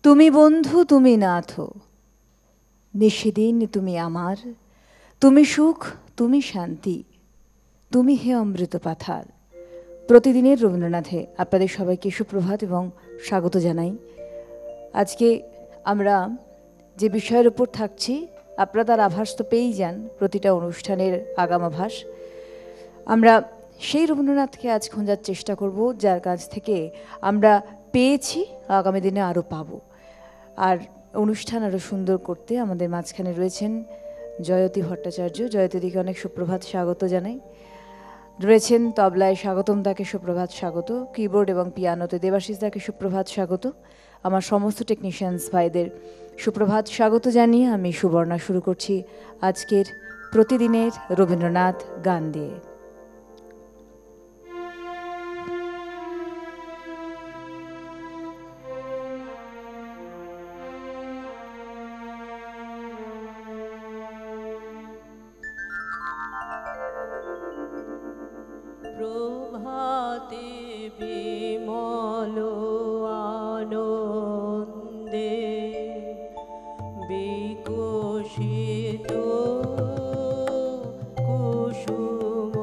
তুমি বন্ধু তুমি নাথ, নিশিদিন তুমি আমার, তুমি সুখ তুমি শান্তি, তুমি হে অমৃত পাথার। প্রতিদিনের রবীন্দ্রনাথে আপনাদের সবাইকে সুপ্রভাত এবং স্বাগত জানাই। আজকে আমরা যে বিষয়ের উপর থাকছি আপনারা তার আভাস তো পেয়েই যান, প্রতিটা অনুষ্ঠানের আগাম আভাস। আমরা সেই রবীন্দ্রনাথকে আজ খোঁজার চেষ্টা করব যার কাছ থেকে আমরা পেয়েছি, আগামী দিনে আরও পাবো। আর অনুষ্ঠান আরও সুন্দর করতে আমাদের মাঝখানে রয়েছেন জয়তী ভট্টাচার্য। জয়তীদিকে অনেক সুপ্রভাত স্বাগত জানাই। রয়েছেন তবলায় স্বাগতম দাকে সুপ্রভাত স্বাগত, কিবোর্ড এবং পিয়ানোতে দেবাশিস দাকে সুপ্রভাত স্বাগত, আমার সমস্ত টেকনিশিয়ানস ভাইদের সুপ্রভাত স্বাগত জানিয়ে আমি সুবর্ণা শুরু করছি আজকের প্রতিদিনের রবীন্দ্রনাথ গান দিয়ে। প্রভাতে বিমল আনন্দে বিকশিত কুসুম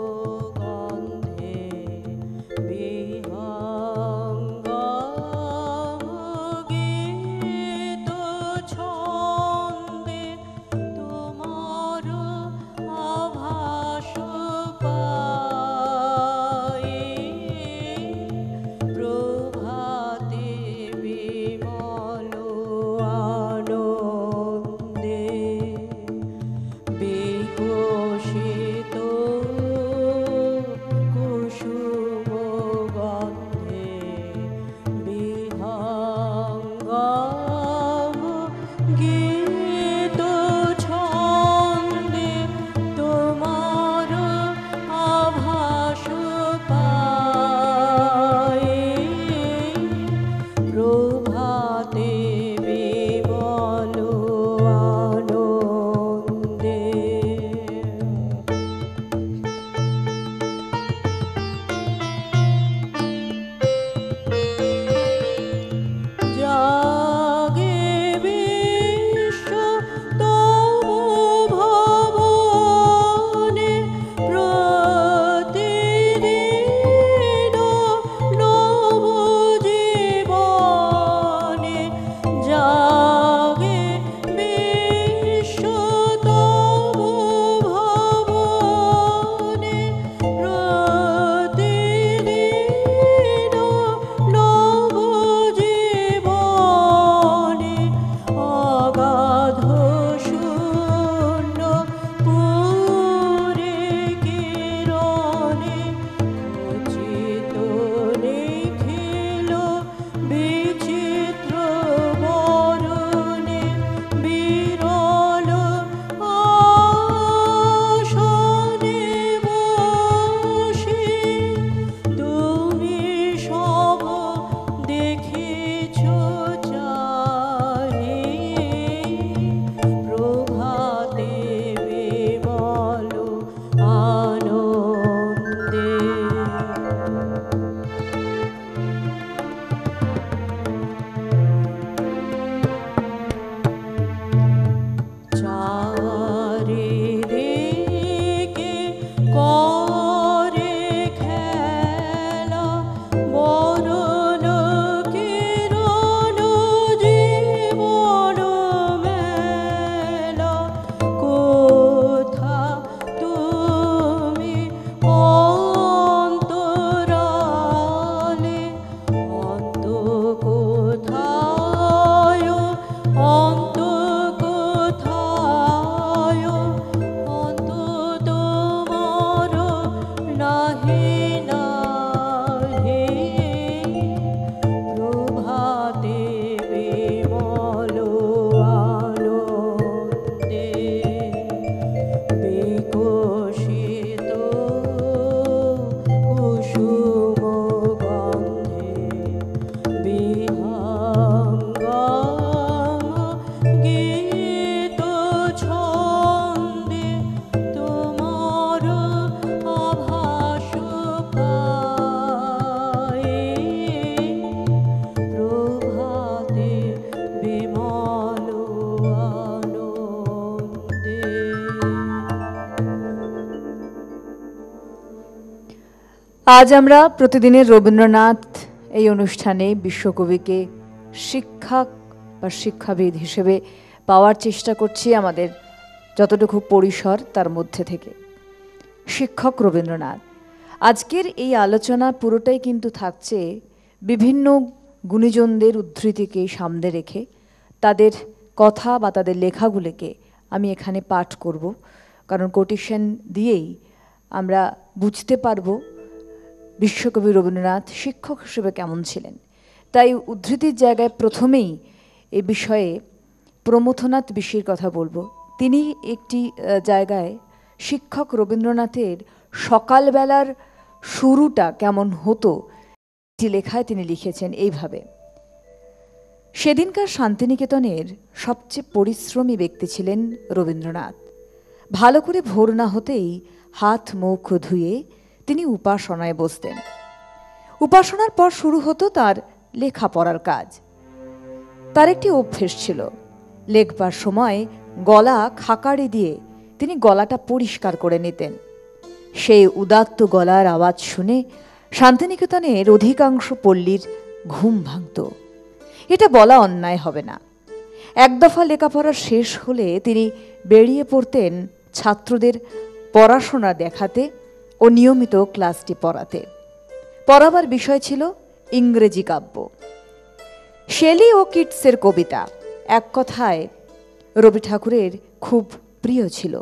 আজ আমরা প্রতিদিনের রবীন্দ্রনাথ এই অনুষ্ঠানে বিশ্বকবিকে শিক্ষক বা শিক্ষাবিদ হিসেবে পাওয়ার চেষ্টা করছি আমাদের যতটুকু পরিসর তার মধ্যে থেকে। শিক্ষক রবীন্দ্রনাথ, আজকের এই আলোচনা পুরোটাই কিন্তু থাকছে বিভিন্ন গুণীজনদের উদ্ধৃতিকে সামনে রেখে তাদের কথা বা তাদের লেখাগুলিকে আমি এখানে পাঠ করব, কারণ কোটেশন দিয়েই আমরা বুঝতে পারবো বিশ্বকবি রবীন্দ্রনাথ শিক্ষক হিসেবে কেমন ছিলেন। তাই উদ্ধৃতির জায়গায় প্রথমেই এ বিষয়ে প্রমথনাথ ঋষির কথা বলবো। তিনি একটি জায়গায় শিক্ষক রবীন্দ্রনাথের সকালবেলার শুরুটা কেমন হতো একটি লেখায় তিনি লিখেছেন এইভাবে: সেদিনকার শান্তিনিকেতনের সবচেয়ে পরিশ্রমী ব্যক্তি ছিলেন রবীন্দ্রনাথ। ভালো করে ভোর না হতেই হাত মুখ ধুয়ে তিনি উপাসনায় বসতেন। উপাসনার পর শুরু হতো তার লেখাপড়ার কাজ। তার একটি অভ্যেস ছিল, লেখবার সময় গলা খাকারি দিয়ে তিনি গলাটা পরিষ্কার করে নিতেন। সেই উদাত্ত গলার আওয়াজ শুনে শান্তিনিকেতনের অধিকাংশ পল্লীর ঘুম ভাঙত। এটা বলা অন্যায় হবে না। এক দফা লেখাপড়া শেষ হলে তিনি বেরিয়ে পড়তেন ছাত্রদের পড়াশোনা দেখাতে ও নিয়মিত ক্লাসটি পড়াতে। পড়াবার বিষয় ছিল ইংরেজি কাব্য, শেলি ও কিটসের কবিতা। এক কথায় রবি ঠাকুরের খুব প্রিয় ছিল।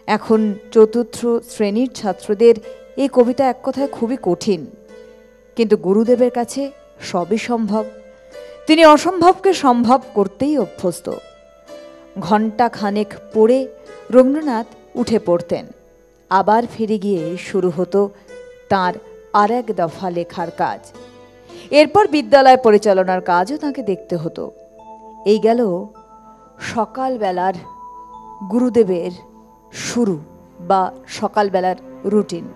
এখন চতুর্থ শ্রেণীর ছাত্রদের এই কবিতা এক কথায় খুবই কঠিন, কিন্তু গুরুদেবের কাছে সবই সম্ভব। তিনি অসম্ভবকে সম্ভব করতেই অভ্যস্ত। ঘণ্টা খানেক পড়ে রবীন্দ্রনাথ উঠে পড়তেন, আবার ফিরে গিয়ে শুরু হতো তাঁর আর এক দফা লেখার কাজ। এরপর বিদ্যালয় পরিচালনার কাজও তাঁকে দেখতে হতো। এই গেল সকালবেলার গুরুদেবের শুরু বা সকালবেলার রুটিন।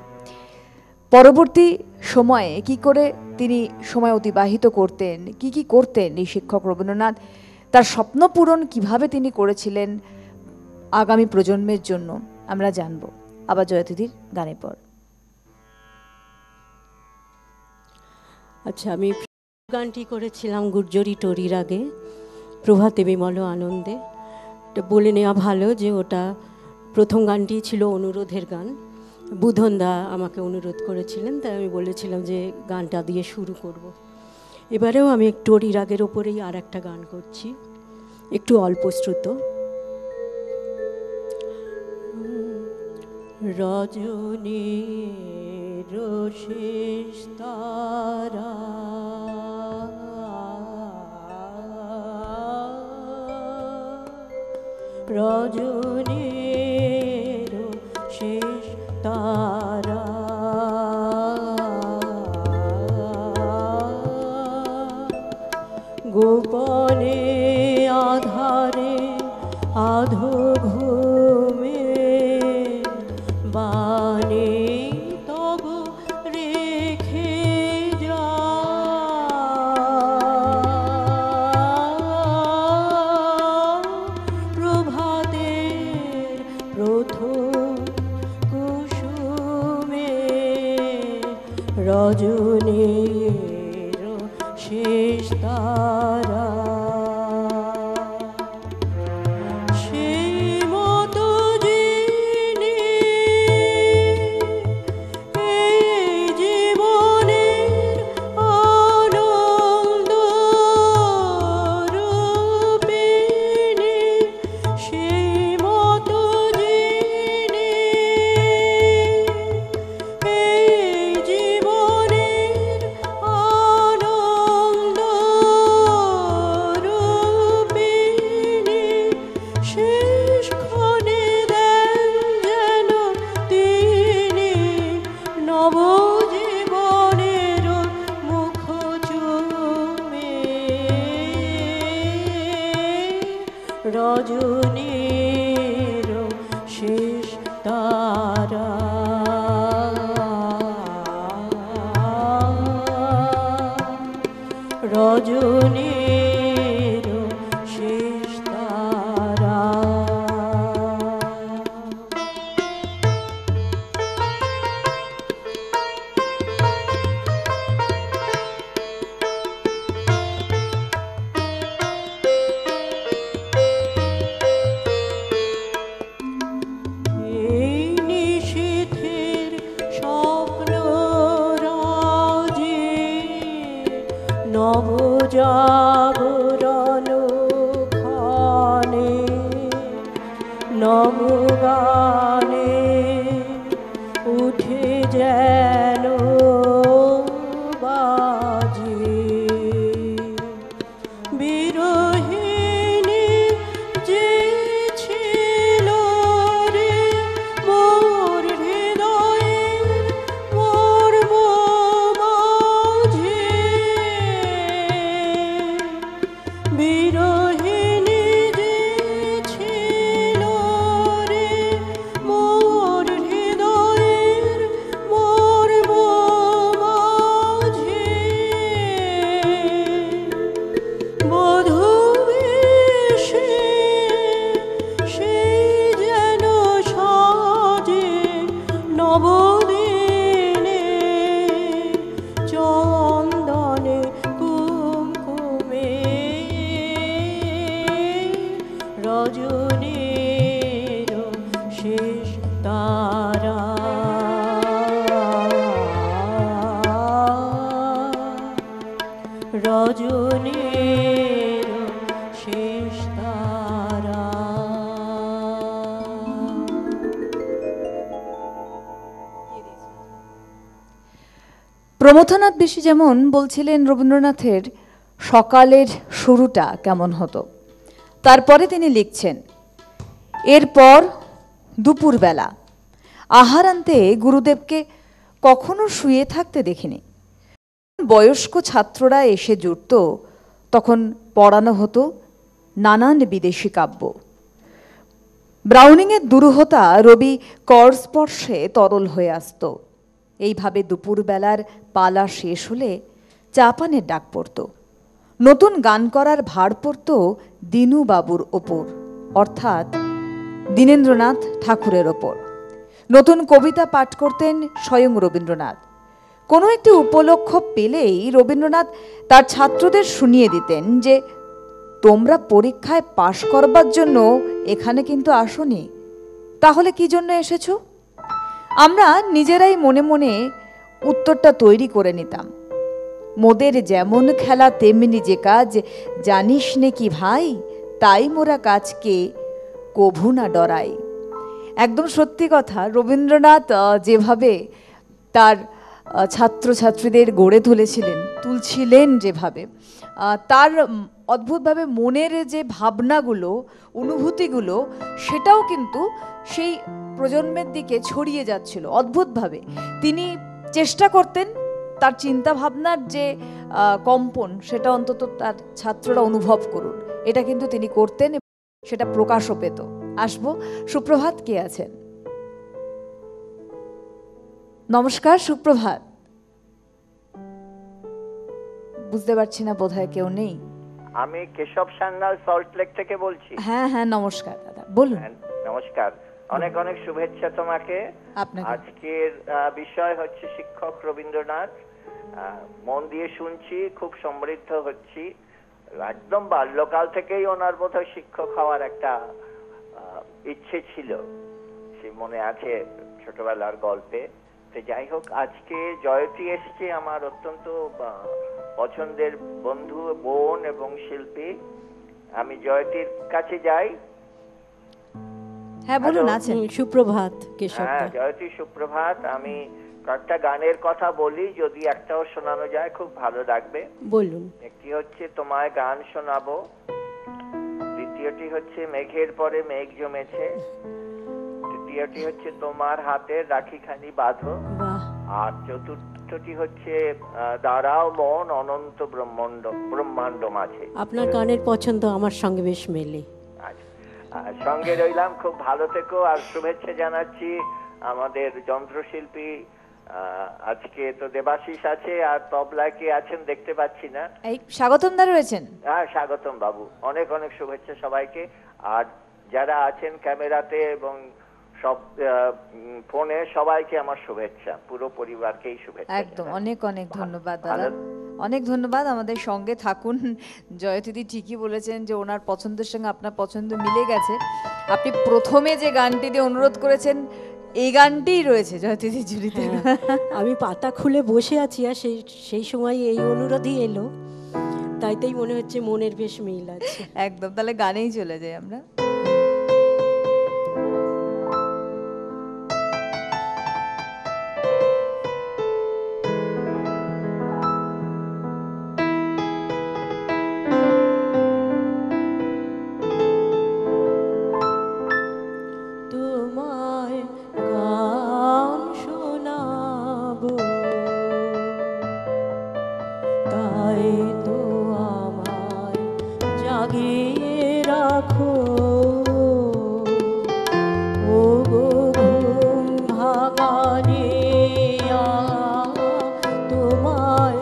পরবর্তী সময়ে কি করে তিনি সময় অতিবাহিত করতেন, কি করতেন এই শিক্ষক রবীন্দ্রনাথ, তার স্বপ্ন পূরণ কিভাবে তিনি করেছিলেন আগামী প্রজন্মের জন্য আমরা জানব আবার জয়তিদির গানের পর। আচ্ছা, আমি গানটি করেছিলাম গুর্জরি টরির আগে, প্রভাতে বিমল আনন্দে। এটা বলে নেওয়া ভালো যে ওটা প্রথম গানটি ছিল অনুরোধের গান। বুধনদা আমাকে অনুরোধ করেছিলেন, তাই আমি বলেছিলাম যে গানটা দিয়ে শুরু করব। এবারেও আমি টরির আগের ওপরেই আর একটা গান করছি, একটু অল্প শ্রুত। রজনীর শেষ তারা রজনীর শেষ তারা গোপনে আধারে আধো ঘুমে বাণী তব রেখে যা প্রভাতের প্রথম কুসুমে রজনীর শেষ তারা রজনীর শেষ তারা রজনীর শেষ তারা সমগানে উঠে যেন বাজে বিরহিণী যে ছিল রে মোর হৃদয়ের মর্ম মাঝে বিরহিণী যে ছিল রে মোর হৃদয়ের মর্ম মাঝে বধূবেশে সেই যেন সাজে নবদিনে চন্দনে কুমকুমে রজনীর শেষ তারা রজনীর শেষ তারা। প্রমথনাথ বেশি যেমন বলছিলেন রবীন্দ্রনাথের সকালের শুরুটা কেমন হতো, তারপরে তিনি লিখছেন এরপর দুপুরবেলা আহারান্তে গুরুদেবকে কখনো শুয়ে থাকতে দেখিনি। বয়স্ক ছাত্ররা এসে জুটত, তখন পড়ানো হতো নানান বিদেশি কাব্য। ব্রাউনিংয়ের দুরূহতা রবি করস্পর্শে তরল হয়ে আসত। এইভাবে দুপুরবেলার পালা শেষ হলে চা পানের ডাক পড়ত। নতুন গান করার ভার পড়ত দীনুবাবুর ওপর, অর্থাৎ দীনেন্দ্রনাথ ঠাকুরের ওপর। নতুন কবিতা পাঠ করতেন স্বয়ং রবীন্দ্রনাথ। কোনো একটি উপলক্ষ পেলেই রবীন্দ্রনাথ তার ছাত্রদের শুনিয়ে দিতেন যে তোমরা পরীক্ষায় পাশ করবার জন্য এখানে কিন্তু আসোনি, তাহলে কি জন্য এসেছো? আমরা নিজেরাই মনে মনে উত্তরটা তৈরি করে নিতাম। মোদের যেমন খেলা তেমনি যে কাজ, জানিস নে কি ভাই, তাই মোরা কাজকে কভু না ডরাই। একদম সত্যি কথা, রবীন্দ্রনাথ যেভাবে তার ছাত্রছাত্রীদের গড়ে তুলছিলেন যেভাবে, তার অদ্ভুতভাবে মনের যে ভাবনাগুলো, অনুভূতিগুলো, সেটাও কিন্তু সেই প্রজন্মের দিকে ছড়িয়ে যাচ্ছিল অদ্ভুতভাবে। তিনি চেষ্টা করতেন তার চিন্তা ভাবনার যে কম্পন, সেটা অন্তত তার ছাত্ররা অনুভব করুন, এটা কিন্তু তিনি করতেন, সেটা প্রকাশও পেত। আসবো, সুপ্রভাত, কে আছেন? নমস্কার, সুপ্রভাত। বুঝতে পারছি না, বোধহয় কেউ নেই। আমি কেশব সান্যাল, সল্টলেক থেকে বলছি। হ্যাঁ হ্যাঁ, নমস্কার দাদা, বলুন। নমস্কার, অনেক অনেক শুভেচ্ছা তোমাকে। আজকের বিষয় হচ্ছে শিক্ষক রবীন্দ্রনাথ। মন দিয়ে শুনছি, খুব সমৃদ্ধ হচ্ছি। একদম বাল্যকাল থেকেই ওনার বোধহয় শিক্ষক হওয়ার একটা ইচ্ছে ছিল, সে মনে আছে ছোটবেলার গল্পে। তো যাই হোক, আজকে জয়তী এসছে, আমার অত্যন্ত পছন্দের বন্ধু, বোন এবং শিল্পী। আমি জয়তীর কাছে যাই। হ্যাঁ বলুন। আছেন? সুপ্রভাত কেশব। হ্যাঁ জয়তী, সুপ্রভাত। আমি কয়েকটা গানের কথা বলি, যদি একটাও শোনানো যায় খুব ভালো লাগবে। বলুন। একটি হচ্ছে তোমায় গান শোনাবো, দ্বিতীয়টি হচ্ছে মেঘের পরে মেঘ জমেছে, তৃতীয়টি হচ্ছে তোমার হাতের রাখিখানি বাঁধো, আর চতুর্থটি হচ্ছে দাঁড়াও মন অনন্ত ব্রহ্মাণ্ড মাঝে। আপনার গানের পছন্দ আমার সঙ্গে বেশ মেলে। সঙ্গে রইলাম, খুব ভালো থেকো। আর শুভেচ্ছা জানাচ্ছি আমাদের যন্ত্রশিল্পী, আজকে তো দেবাশিস আছে, আর তবলায় কে আছেন দেখতে পাচ্ছি না। এই স্বাগতম দা রয়েছেন। হ্যাঁ, স্বাগতম বাবু। অনেক অনেক শুভেচ্ছা সবাইকে। আর যারা আছেন ক্যামেরাতে এবং সব ফোনে, সবাইকে আমার শুভেচ্ছা, পুরো পরিবারকেই শুভেচ্ছা। একদম, অনেক অনেক ধন্যবাদ দাদা, অনেক ধন্যবাদ। আমাদের সঙ্গে থাকুন। জয়তিদি ঠিকই বলেছেন যে ওনার পছন্দের সঙ্গে আপনার পছন্দ মিলে গেছে। আপনি প্রথমে যে গানটি দিয়ে অনুরোধ করেছেন, এই গানটিই রয়েছে জয়তিদির ঝুলিতে। আমি পাতা খুলে বসে আছি, আর সেই সময় এই অনুরোধই এলো, তাইতেই মনে হচ্ছে মনের বেশ মিল আছে। একদম, তাহলে গানেই চলে যাই আমরা। জাগিয়ে রাখো ও গো ঘুম ভাঙানে তোমায়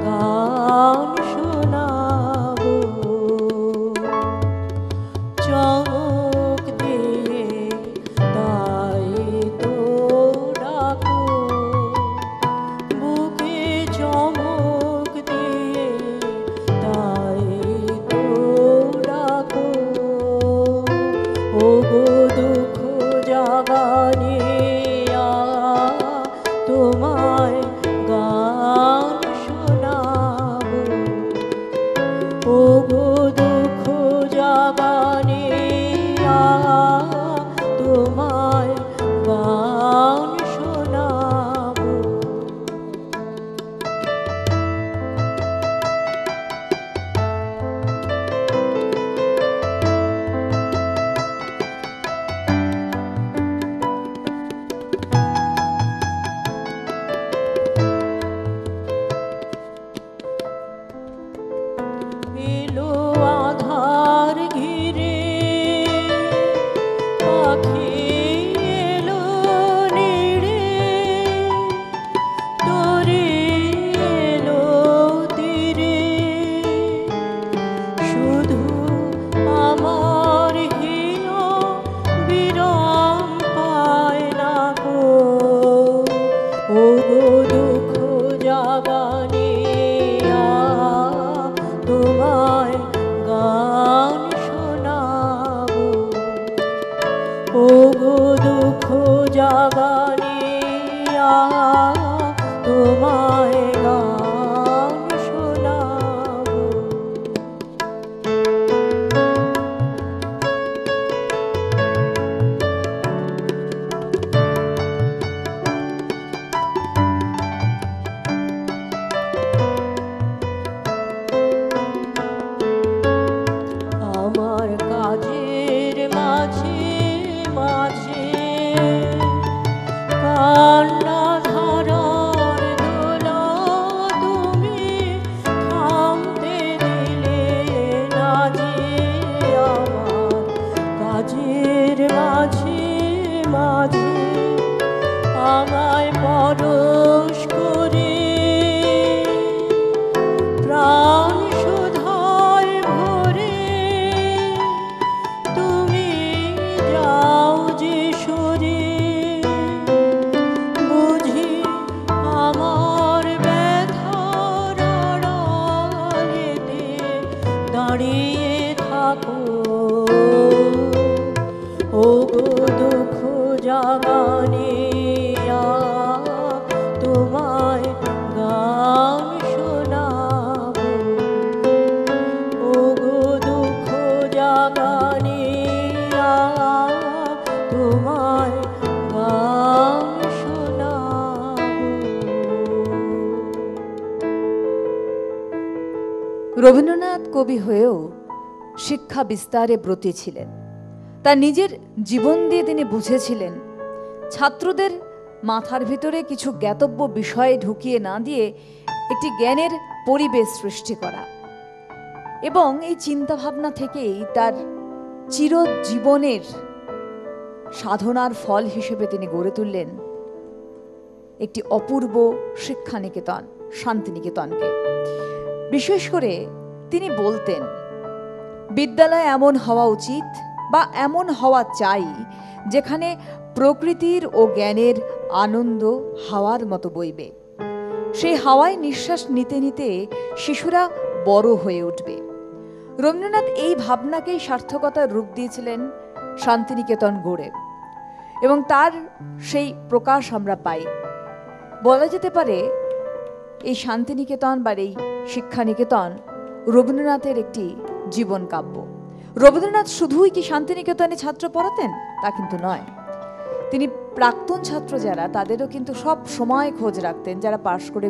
গান শোনাবো চমক দিয়ে তাই তো ডাকো বুকে চমক দিয়ে তাই তো ডাকো ও গো দুঃখ জাগানে তোমায় গান শোনাবো ও গো দুঃখ জাগানে তোমায় গান শোনাবো এলো আধার ঘিরে পাখি এলো নিড়ে তোরে এলো তীরে শুধু আমার হীন বিরাম পায় না গো ও গো দুঃখ জাগানে তোমায় গান শোনাবো ও গো দুঃখ জাগানে তোমায় গান শোনাবো আমার কাজের মাঝে মাঝে কান্না ধারার দোলা তুমি থামতে দিলে না যে আমার কাজের মাঝে মাঝে আমায় পরশ করে প্রাণ সুধায় ভরে তুমি যাও যে সরে বুঝি আমার ব্যথার আড়ালেতে দাঁড়িয়ে থাকো ও গো দুঃখ জাগানে তোমায় গান শোনাবো ও গো দুঃখ জাগানে তোমায় গান শোনাবো। রবীন্দ্রনাথ কবি হয়েও শিক্ষা বিস্তারে ব্রতী ছিলেন। তার নিজের জীবন দিয়ে তিনি বুঝেছিলেন ছাত্রদের মাথার ভিতরে কিছু জ্ঞাতব্য বিষয় ঢুকিয়ে না দিয়ে একটি জ্ঞানের পরিবেশ সৃষ্টি করা, এবং এই চিন্তাভাবনা থেকেই তার চিরজীবনের সাধনার ফল হিসেবে তিনি গড়ে তুললেন একটি অপূর্ব শিক্ষানিকেতন, শান্তিনিকেতনকে। বিশেষ করে তিনি বলতেন বিদ্যালয় এমন হওয়া উচিত বা এমন হওয়া চাই যেখানে প্রকৃতির ও জ্ঞানের আনন্দ হাওয়ার মতো বইবে। সেই হাওয়ায় নিঃশ্বাস নিতে নিতে শিশুরা বড় হয়ে উঠবে। রবীন্দ্রনাথ এই ভাবনাকেই সার্থকতার রূপ দিয়েছিলেন শান্তিনিকেতন গড়ে, এবং তার সেই প্রকাশ আমরা পাই। বলা যেতে পারে এই শান্তিনিকেতন বা এই শিক্ষানিকেতন রবীন্দ্রনাথের একটি জীবন কাব্য। রবীন্দ্রনাথ শুধুই কি শান্তিনিকেতনে ছাত্র পড়াতেন তা কিন্তু নয়, তিনি প্রাক্তন ছাত্র যারা তাদেরও কিন্তু সব সময় খোঁজ রাখতেন, যারা পাশ করে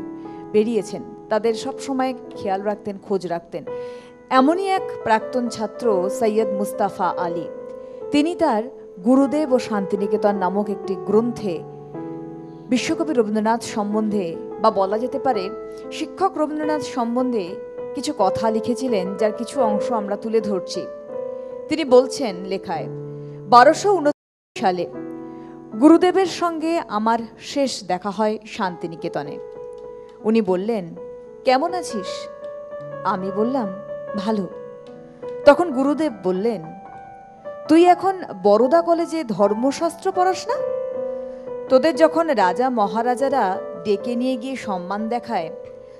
বেরিয়েছেন তাদের সব সময় খেয়াল রাখতেন, খোঁজ রাখতেন। এমনই এক প্রাক্তন ছাত্র সৈয়দ মুস্তাফা আলী, তিনি তার গুরুদেব ও শান্তিনিকেতন নামক একটি গ্রন্থে বিশ্বকবি রবীন্দ্রনাথ সম্বন্ধে, বা বলা যেতে পারে শিক্ষক রবীন্দ্রনাথ সম্বন্ধে কিছু কথা লিখেছিলেন, যার কিছু অংশ আমরা তুলে ধরছি। তিনি বলছেন লেখায়, 1229 সালে গুরুদেবের সঙ্গে আমার শেষ দেখা হয় শান্তিনিকেতনে। উনি বললেন, কেমন আছিস? আমি বললাম, ভালো। তখন গুরুদেব বললেন, তুই এখন বরোদা কলেজে ধর্মশাস্ত্র পড়াস না? তোদের যখন রাজা মহারাজারা ডেকে নিয়ে গিয়ে সম্মান দেখায়,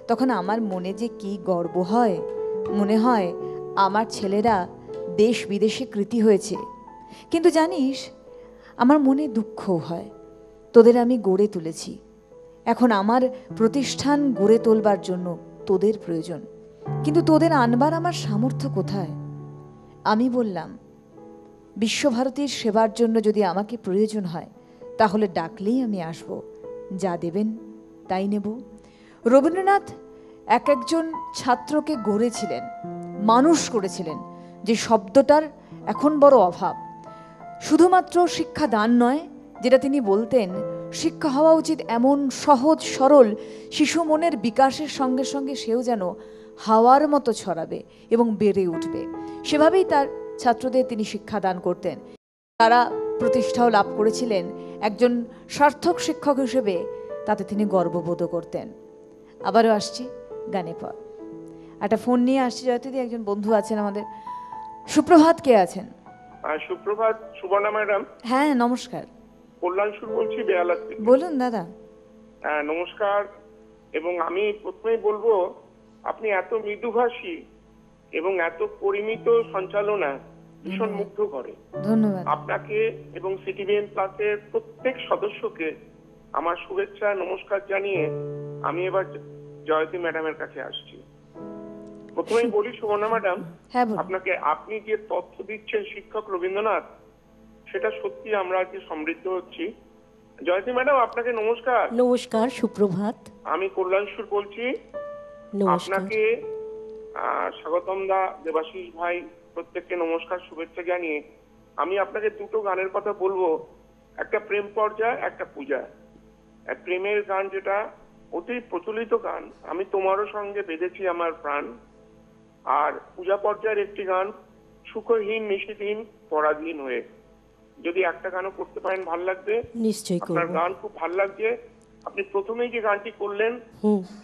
তখন আমার মনে যে কি গর্ব হয়। মনে হয় আমার ছেলেরা দেশ বিদেশে কৃতী হয়েছে। কিন্তু জানিস, আমার মনে দুঃখও হয়। তোদের আমি গড়ে তুলেছি, এখন আমার প্রতিষ্ঠান গড়ে তোলবার জন্য তোদের প্রয়োজন, কিন্তু তোদের আনবার আমার সামর্থ্য কোথায়? আমি বললাম, বিশ্বভারতীর সেবার জন্য যদি আমাকে প্রয়োজন হয়, তাহলে ডাকলেই আমি আসব, যা দেবেন তাই নেব। রবীন্দ্রনাথ একজন ছাত্রকে গড়েছিলেন, মানুষ করেছিলেন, যে শব্দটার এখন বড় অভাব। শুধুমাত্র শিক্ষা দান নয়, যেটা তিনি বলতেন, শিক্ষা হওয়া উচিত এমন সহজ সরল, শিশু মনের বিকাশের সঙ্গে সঙ্গে সেও যেন হাওয়ার মতো ছড়াবে এবং বেড়ে উঠবে। সেভাবেই তার ছাত্রদের তিনি শিক্ষা দান করতেন। তারা প্রতিষ্ঠাও লাভ করেছিলেন। একজন সার্থক শিক্ষক হিসেবে তাতে তিনি গর্ববোধ করতেন। আবারও আসছি গানে পর। একটা ফোন নিয়ে আসছি জয়তীদি, একজন বন্ধু আছেন আমাদের। সুপ্রভাত, কে আছেন? সুপ্রভাত, সুবর্ণা ম্যাডাম। হ্যাঁ, নমস্কার। কল্যাণ সুর বলছি, বেহালা থেকে। বলুন দাদা। নমস্কার। এবং আমি প্রথমেই বলবো, আপনি এত মৃদুভাষী এবং এত পরিমিত সঞ্চালনা ভীষণ মুগ্ধ করে। ধন্যবাদ আপনাকে এবং সিটিভিএন প্লাসের প্রত্যেক সদস্যকে আমার শুভেচ্ছা নমস্কার জানিয়ে আমি এবার জয়তী ম্যাডামের কাছে আসছি। প্রথমেই বলি সুবর্ণা ম্যাডাম, আপনাকে আপনি যে তথ্য দিচ্ছেন শিক্ষক রবীন্দ্রনাথ, সেটা সত্যি আমরা আজকে সমৃদ্ধ হচ্ছি। জয়তী ম্যাডাম, আপনাকে নমস্কার। নমস্কার, সুপ্রভাত। আমি কল্যাণ সুর বলছি। আপনাকে স্বাগতম দা, দেবাশিস ভাই, প্রত্যেককে নমস্কার, শুভেচ্ছা জানিয়ে আমি আপনাকে দুটো গানের কথা বলবো। একটা প্রেম পর্যায়, একটা পূজা। প্রেমের গান যেটা অতি প্রচলিত গান, আমি তোমারও সঙ্গে বেঁধেছি আমার প্রাণ। আর পূজা পর্যায়ের একটি গান, সুখহীন নিশিদিন পরাধীন হয়ে। যদি একটা গানও করতে পারেন ভাল লাগবে। নিশ্চয়ই করব। আপনার গান খুব ভাল লাগছে। আপনি প্রথমেই যে গানটি করলেন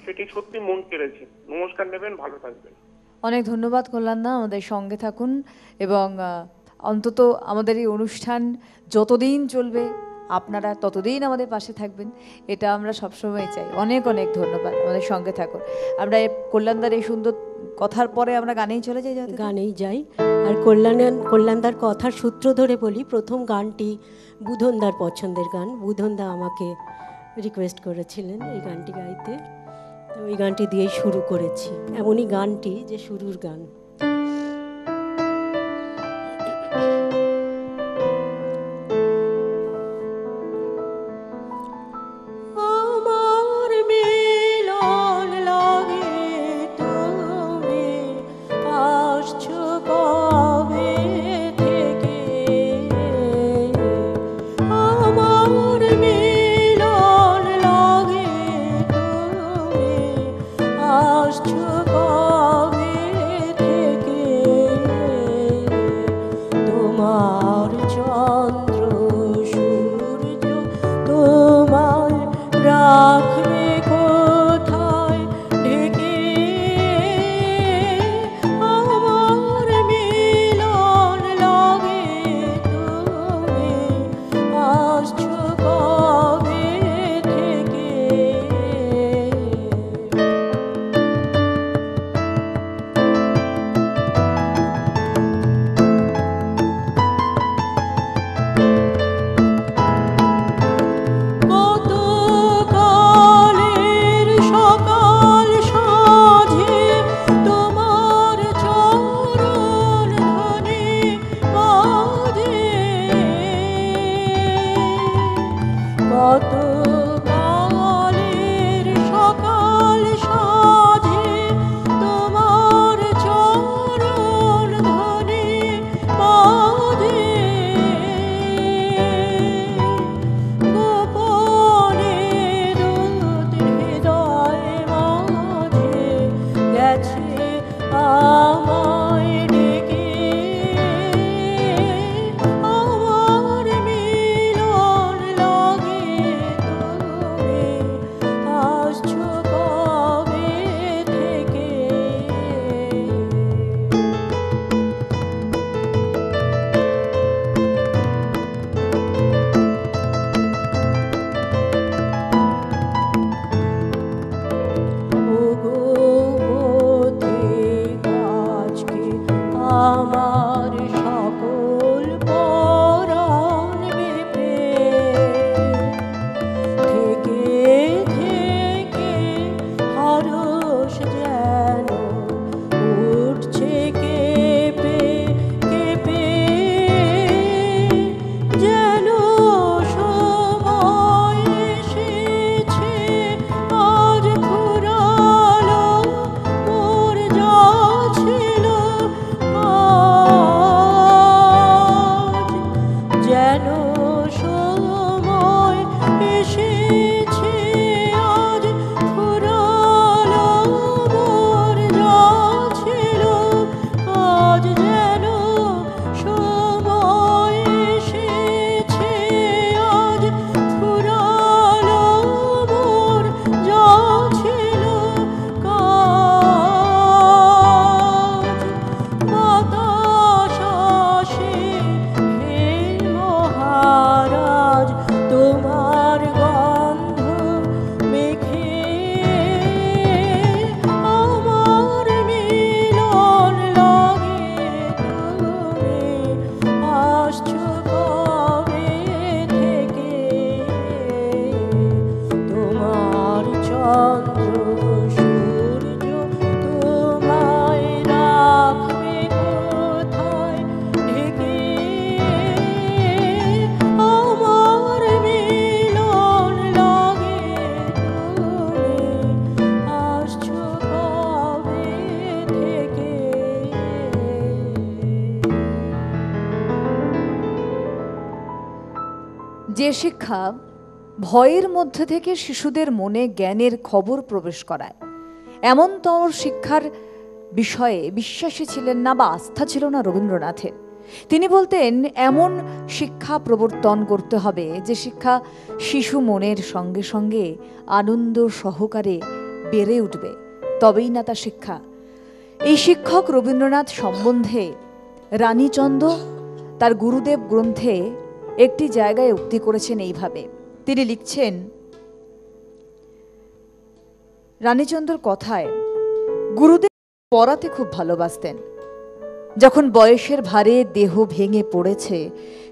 সেটি সত্যি মন কেড়েছে। নমস্কার নেবেন, ভালো থাকবেন। অনেক ধন্যবাদ কল্যাণদা, আমাদের সঙ্গে থাকুন এবং অন্তত আমাদের এই অনুষ্ঠান যতদিন চলবে আপনারা ততদিন আমাদের পাশে থাকবেন, এটা আমরা সবসময় চাই। অনেক অনেক ধন্যবাদ, আমাদের সঙ্গে থাকুন। আমরা কল্যাণদার এই সুন্দর কথার পরে আমরা গানেই চলে যাই। গানেই যাই। আর কল্যাণদার কথার সূত্র ধরে বলি, প্রথম গানটি বুধনদার পছন্দের গান। বুধনদা আমাকে রিকোয়েস্ট করেছিলেন এই গানটি গাইতে, তো এই গানটি দিয়েই শুরু করেছি। এমনই গানটি যে শুরুর গান। আসছো কবে আমার সকল পরাণ বেপে থেকে থেকে হরষ যেন উঠছে কেঁপে কেঁপে, যেন সময় এসেছে আজ ফুরালো মোর যা ছিল আজ, যেন সময় এসেছে আজ ফুরালো মোর যা ছিল আজ, যেন সময় এসেছে আজ ফুরালো মোর যা ছিল কাজ। বাতাস আসে হে মহারাজ তোমার গন্ধ মেখে, আমার মিলন লাগে তুমি আসছো কবে থেকে, তোমার চন্দ্র সূর্য তোমায় রাখবে কোথায় ঢেকে, আমার মিলন লাগে তুমি আসছো কবে থেকে। যে শিক্ষা ভয়ের মধ্যে থেকে শিশুদের মনে জ্ঞানের খবর প্রবেশ করায়, এমনতর শিক্ষার বিষয়ে বিশ্বাসী ছিলেন না বা আস্থা ছিল না রবীন্দ্রনাথের। তিনি বলতেন এমন শিক্ষা প্রবর্তন করতে হবে যে শিক্ষা শিশু মনের সঙ্গে সঙ্গে আনন্দ সহকারে বেড়ে উঠবে, তবেই না তা শিক্ষা। এই শিক্ষক রবীন্দ্রনাথ সম্বন্ধে রানীচন্দ্র তার গুরুদেব গ্রন্থে একটি জায়গায় উক্তি করেছেন এইভাবে। তিনি লিখছেন, রানীচন্দ্রর কথায়, গুরুদেব পড়াতে খুব ভালোবাসতেন। যখন বয়সের ভারে দেহ ভেঙে পড়েছে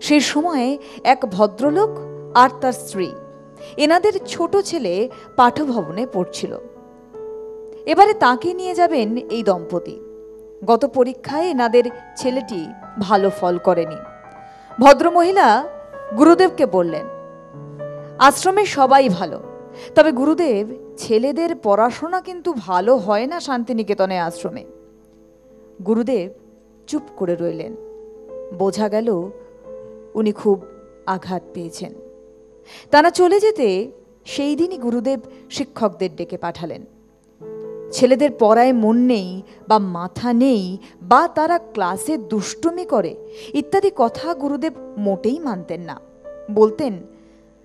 সেই সময়ে এক ভদ্রলোক আর তার স্ত্রী, এনাদের ছোট ছেলে পাঠভবনে পড়ছিল। এবারে তাকে নিয়ে যাবেন এই দম্পতি। গত পরীক্ষায় এনাদের ছেলেটি ভালো ফল করেনি। ভদ্রমহিলা গুরুদেবকে বললেন, আশ্রমে সবাই ভালো, তবে গুরুদেব ছেলেদের পড়াশোনা কিন্তু ভালো হয় না শান্তিনিকেতনে আশ্রমে। গুরুদেব চুপ করে রইলেন। বোঝা গেল উনি খুব আঘাত পেয়েছেন। তারা চলে যেতে সেই দিনই গুরুদেব শিক্ষকদের ডেকে পাঠালেন। ছেলেদের পড়ায় মন নেই বা মাথা নেই বা তারা ক্লাসে দুষ্টুমি করে ইত্যাদি কথা গুরুদেব মোটেই মানতেন না। বলতেন,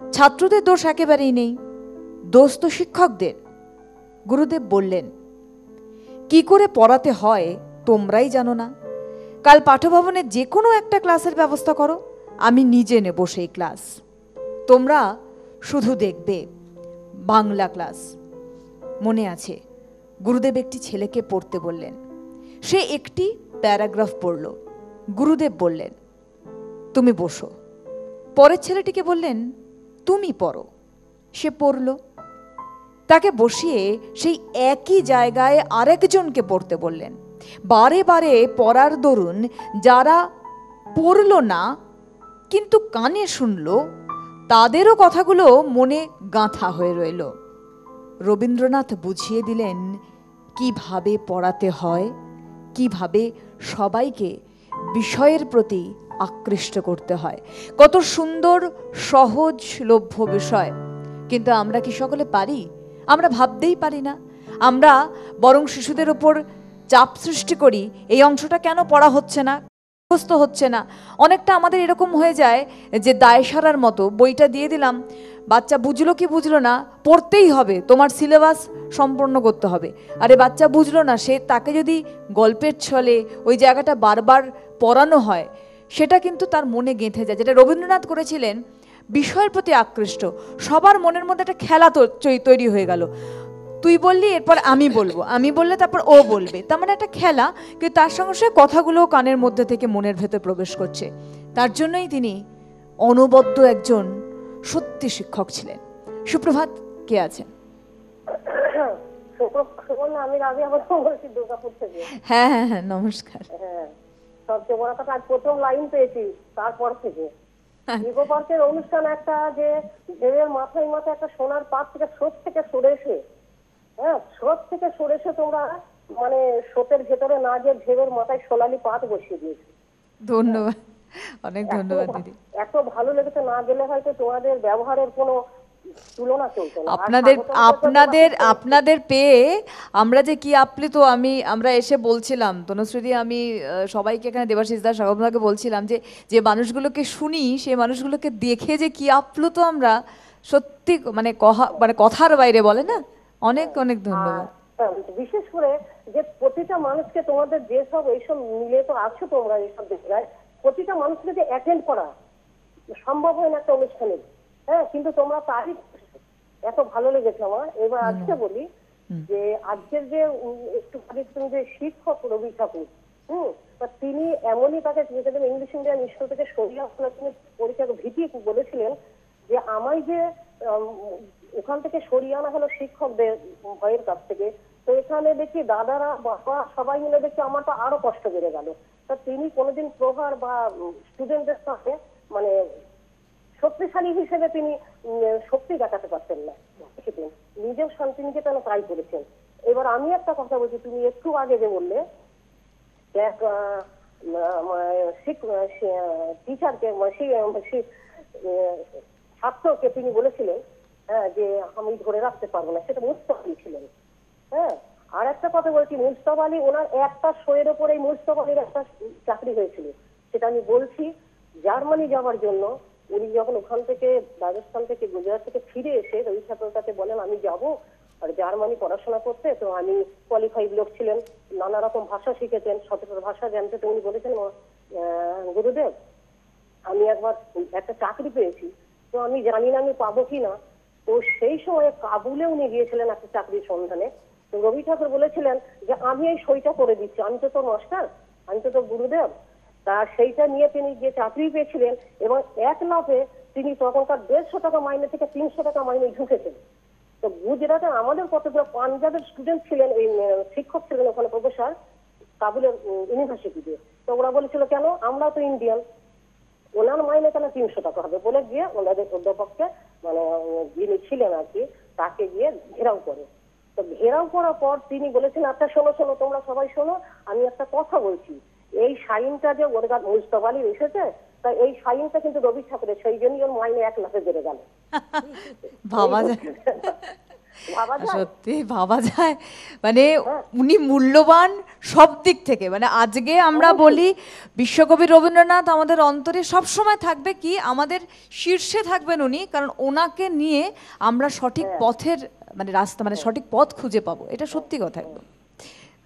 ছাত্রদের দোষ একেবারেই নেই, দোষ তো শিক্ষকদের। গুরুদেব বললেন, কি করে পড়াতে হয় তোমরাই জানো না। কাল পাঠভবনে যে কোনো একটা ক্লাসের ব্যবস্থা করো, আমি নিজে নেব সেই ক্লাস। তোমরা শুধু দেখবে বাংলা ক্লাস। মনে আছে, গুরুদেব একটি ছেলেকে পড়তে বললেন। সে একটি প্যারাগ্রাফ পড়ল। গুরুদেব বললেন, তুমি বসো। পরের ছেলেটিকে বললেন, তুমি পড়ো। সে পড়ল। তাকে বসিয়ে সেই একই জায়গায় আরেকজনকে পড়তে বললেন। বারে বারে পড়ার দরুন যারা পড়ল না কিন্তু কানে শুনল, তাদেরও কথাগুলো মনে গাঁথা হয়ে রইল। রবীন্দ্রনাথ বুঝিয়ে দিলেন কিভাবে পড়াতে হয়, কিভাবে সবাইকে বিষয়ের প্রতি আকৃষ্ট করতে হয়। কত সুন্দর সহজলভ্য বিষয়, কিন্তু আমরা কি সকলে পারি? আমরা ভাবতেই পারি না। আমরা বরং শিশুদের ওপর চাপ সৃষ্টি করি, এই অংশটা কেন পড়া হচ্ছে না, মুখস্থ হচ্ছে না। অনেকটা আমাদের এরকম হয়ে যায় যে দায় সারার মতো বইটা দিয়ে দিলাম, বাচ্চা বুঝলো কি বুঝলো না, পড়তেই হবে, তোমার সিলেবাস সম্পূর্ণ করতে হবে। আরে বাচ্চা বুঝলো না, সে তাকে যদি গল্পের ছলে ওই জায়গাটা বারবার পড়ানো হয়, সেটা কিন্তু তার মনে গেঁথে যায়। যেটা রবীন্দ্রনাথ করেছিলেন, বিষয়ের প্রতি আকৃষ্ট, সবার মনের মধ্যে একটা খেলা তৈরি হয়ে গেল। তুই বললি, এরপর আমি বলবো, আমি বললে তারপর ও বলবে, তার মানে একটা খেলা, কিন্তু তার সঙ্গে সঙ্গে কথাগুলো কানের মধ্যে থেকে মনের ভেতর প্রবেশ করছে। তার জন্যই তিনি অনবদ্য একজন সত্যি শিক্ষক ছিলেন। সুপ্রভাত, কে আছেন? আমি রাজি আবার বলছি দুর্গাপুর থেকে। হ্যাঁ হ্যাঁ হ্যাঁ, নমস্কার। হ্যাঁ, সবচেয়ে বড় কথা আজ প্রথম লাইন পেয়েছি তারপর থেকে। ইকো পার্কের অনুষ্ঠান একটা, যে ঢেউয়ের মাথায় মাথায় একটা সোনার পাত থেকে স্রোত থেকে সরে এসে, হ্যাঁ স্রোত থেকে সরে এসে তোমরা মানে স্রোতের ভেতরে না যে ঢেউয়ের মাথায় সোনালি পাত বসিয়ে দিয়েছে। ধন্যবাদ, অনেক ধন্যবাদ দিদি। এত ভালো লেগেছে, না গেলে হয়তো তোমাদের ব্যবহারের কোনো তুলনা চলতো না। আপনাদের পেয়ে আমরা যে কি আপ্লুত, আমরা এসে বলছিলাম তনুশ্রী, আমি সবাইকে এখানে দেবাশিস দা স্বাগতকে বলছিলাম যে যে মানুষগুলোকে শুনি সেই মানুষগুলোকে দেখে যে কি আপ্লুত আমরা, সত্যি মানে কথার বাইরে, বলে না। অনেক অনেক ধন্যবাদ। বিশেষ করে যে প্রতিটা মানুষকে তোমাদের যেসব এইসব মিলে তো আছো তোমরা এইসব জায়গায়, প্রতিটা মানুষকে যে অ্যাটেন্ড করা সম্ভব হয় না একটা অনুষ্ঠানে, হ্যাঁ, কিন্তু তোমরা তারই এত ভালো লেগেছে আমার। এবার আজকে বলি যে আজকের যে একটু যে শিক্ষক রবি ঠাকুর, তিনি এমনই তাকে ইংলিশ মিডিয়াম স্কুল থেকে সরিয়ে তিনি পরীক্ষা ভীতি বলেছিলেন যে আমায় যে ওখান থেকে সরিয়ে আনা হলো শিক্ষকদের ভয়ের কাছ থেকে, তো এখানে দেখি দাদারা বাবা সবাই মিলে দেখি আমার তো আরো কষ্ট বেড়ে গেল। তা তিনি কোনোদিন প্রহার বা স্টুডেন্টদের সাথে মানে শক্তিশালী হিসেবে তিনি শক্তি দেখাতে পারতেন না, নিজের শান্তিনিকেতনে ট্রাই করেছেন। এবার আমি একটা কথা বলছি, তুমি একটু আগে যে বললে এক টিচারকে ছাত্রকে তিনি বলেছিলেন হ্যাঁ যে আমি ধরে রাখতে পারবো না, সেটা মুস্তাফা আলী ছিলেন। হ্যাঁ, আর একটা কথা বলছি, মুস্তাফা আলী ওনার একটা শোয়ের ওপরে মুস্তাফা আলীর একটা চাকরি হয়েছিল, সেটা আমি বলছি। জার্মানি যাওয়ার জন্য উনি যখন ওখান থেকে রাজস্থান থেকে গুজরাট থেকে ফিরে এসে রবি ঠাকুরের কাছে বলেন আমি যাব আর জার্মানি পড়াশোনা করতে, তো আমি কোয়ালিফাইড লোক ছিলেন, নানা রকম ভাষা শিখেছেন, 17 ভাষা জানতে, তো উনি বলেছেন গুরুদেব আমি একবার একটা চাকরি পেয়েছি, তো আমি জানি না আমি পাবো কিনা। তো সেই সময় কাবুলে উনি গিয়েছিলেন একটা চাকরির সন্ধানে। তো রবি ঠাকুর বলেছিলেন যে আমি এই সইটা করে দিচ্ছি, আমি তো তোর মাস্টার, আমি তো তোর গুরুদেব। তা সেইটা নিয়ে তিনি যে চাকরি পেয়েছিলেন এবং এক লাফে তিনি তখনকার 150 টাকা মাইনে থেকে 300 টাকা মাইনে ঢুকেছেন। তো গুজরাটে আমাদের কতগুলো পাঞ্জাবের স্টুডেন্ট ছিলেন, এই শিক্ষক ছিলেন ওখানে প্রফেসর কাবুলের ইউনিভার্সিটিতে। তো ওরা বলেছিল কেন, আমরা তো ইন্ডিয়ান, ওনার মাইনে কেন 300 টাকা হবে বলে গিয়ে ওনাদের অধ্যাপককে মানে যিনি ছিলেন আর কি তাকে গিয়ে ঘেরাও করে। তো ঘেরাও করার পর তিনি বলেছেন আচ্ছা শোনো তোমরা সবাই শোনো, আমি একটা কথা বলছি, এই সাইনটা যে ওর মুস্তাফা আলী এসেছে, তাই এই সাইনটা কিন্তু রবি ঠাকুরের, সেই জন্যই ওর মাইনে 1 লাখে বেড়ে গেল। ভাবা যায়, সত্যি ভাবা যায়, মানে উনি মূল্যবান সব দিক থেকে। মানে আজকে আমরা বলি বিশ্বকবি রবীন্দ্রনাথ আমাদের অন্তরে সবসময় থাকবে, কি আমাদের শীর্ষে থাকবেন উনি, কারণ ওনাকে নিয়ে আমরা সঠিক পথের মানে রাস্তা মানে সঠিক পথ খুঁজে পাবো, এটা সত্যি কথা। একদম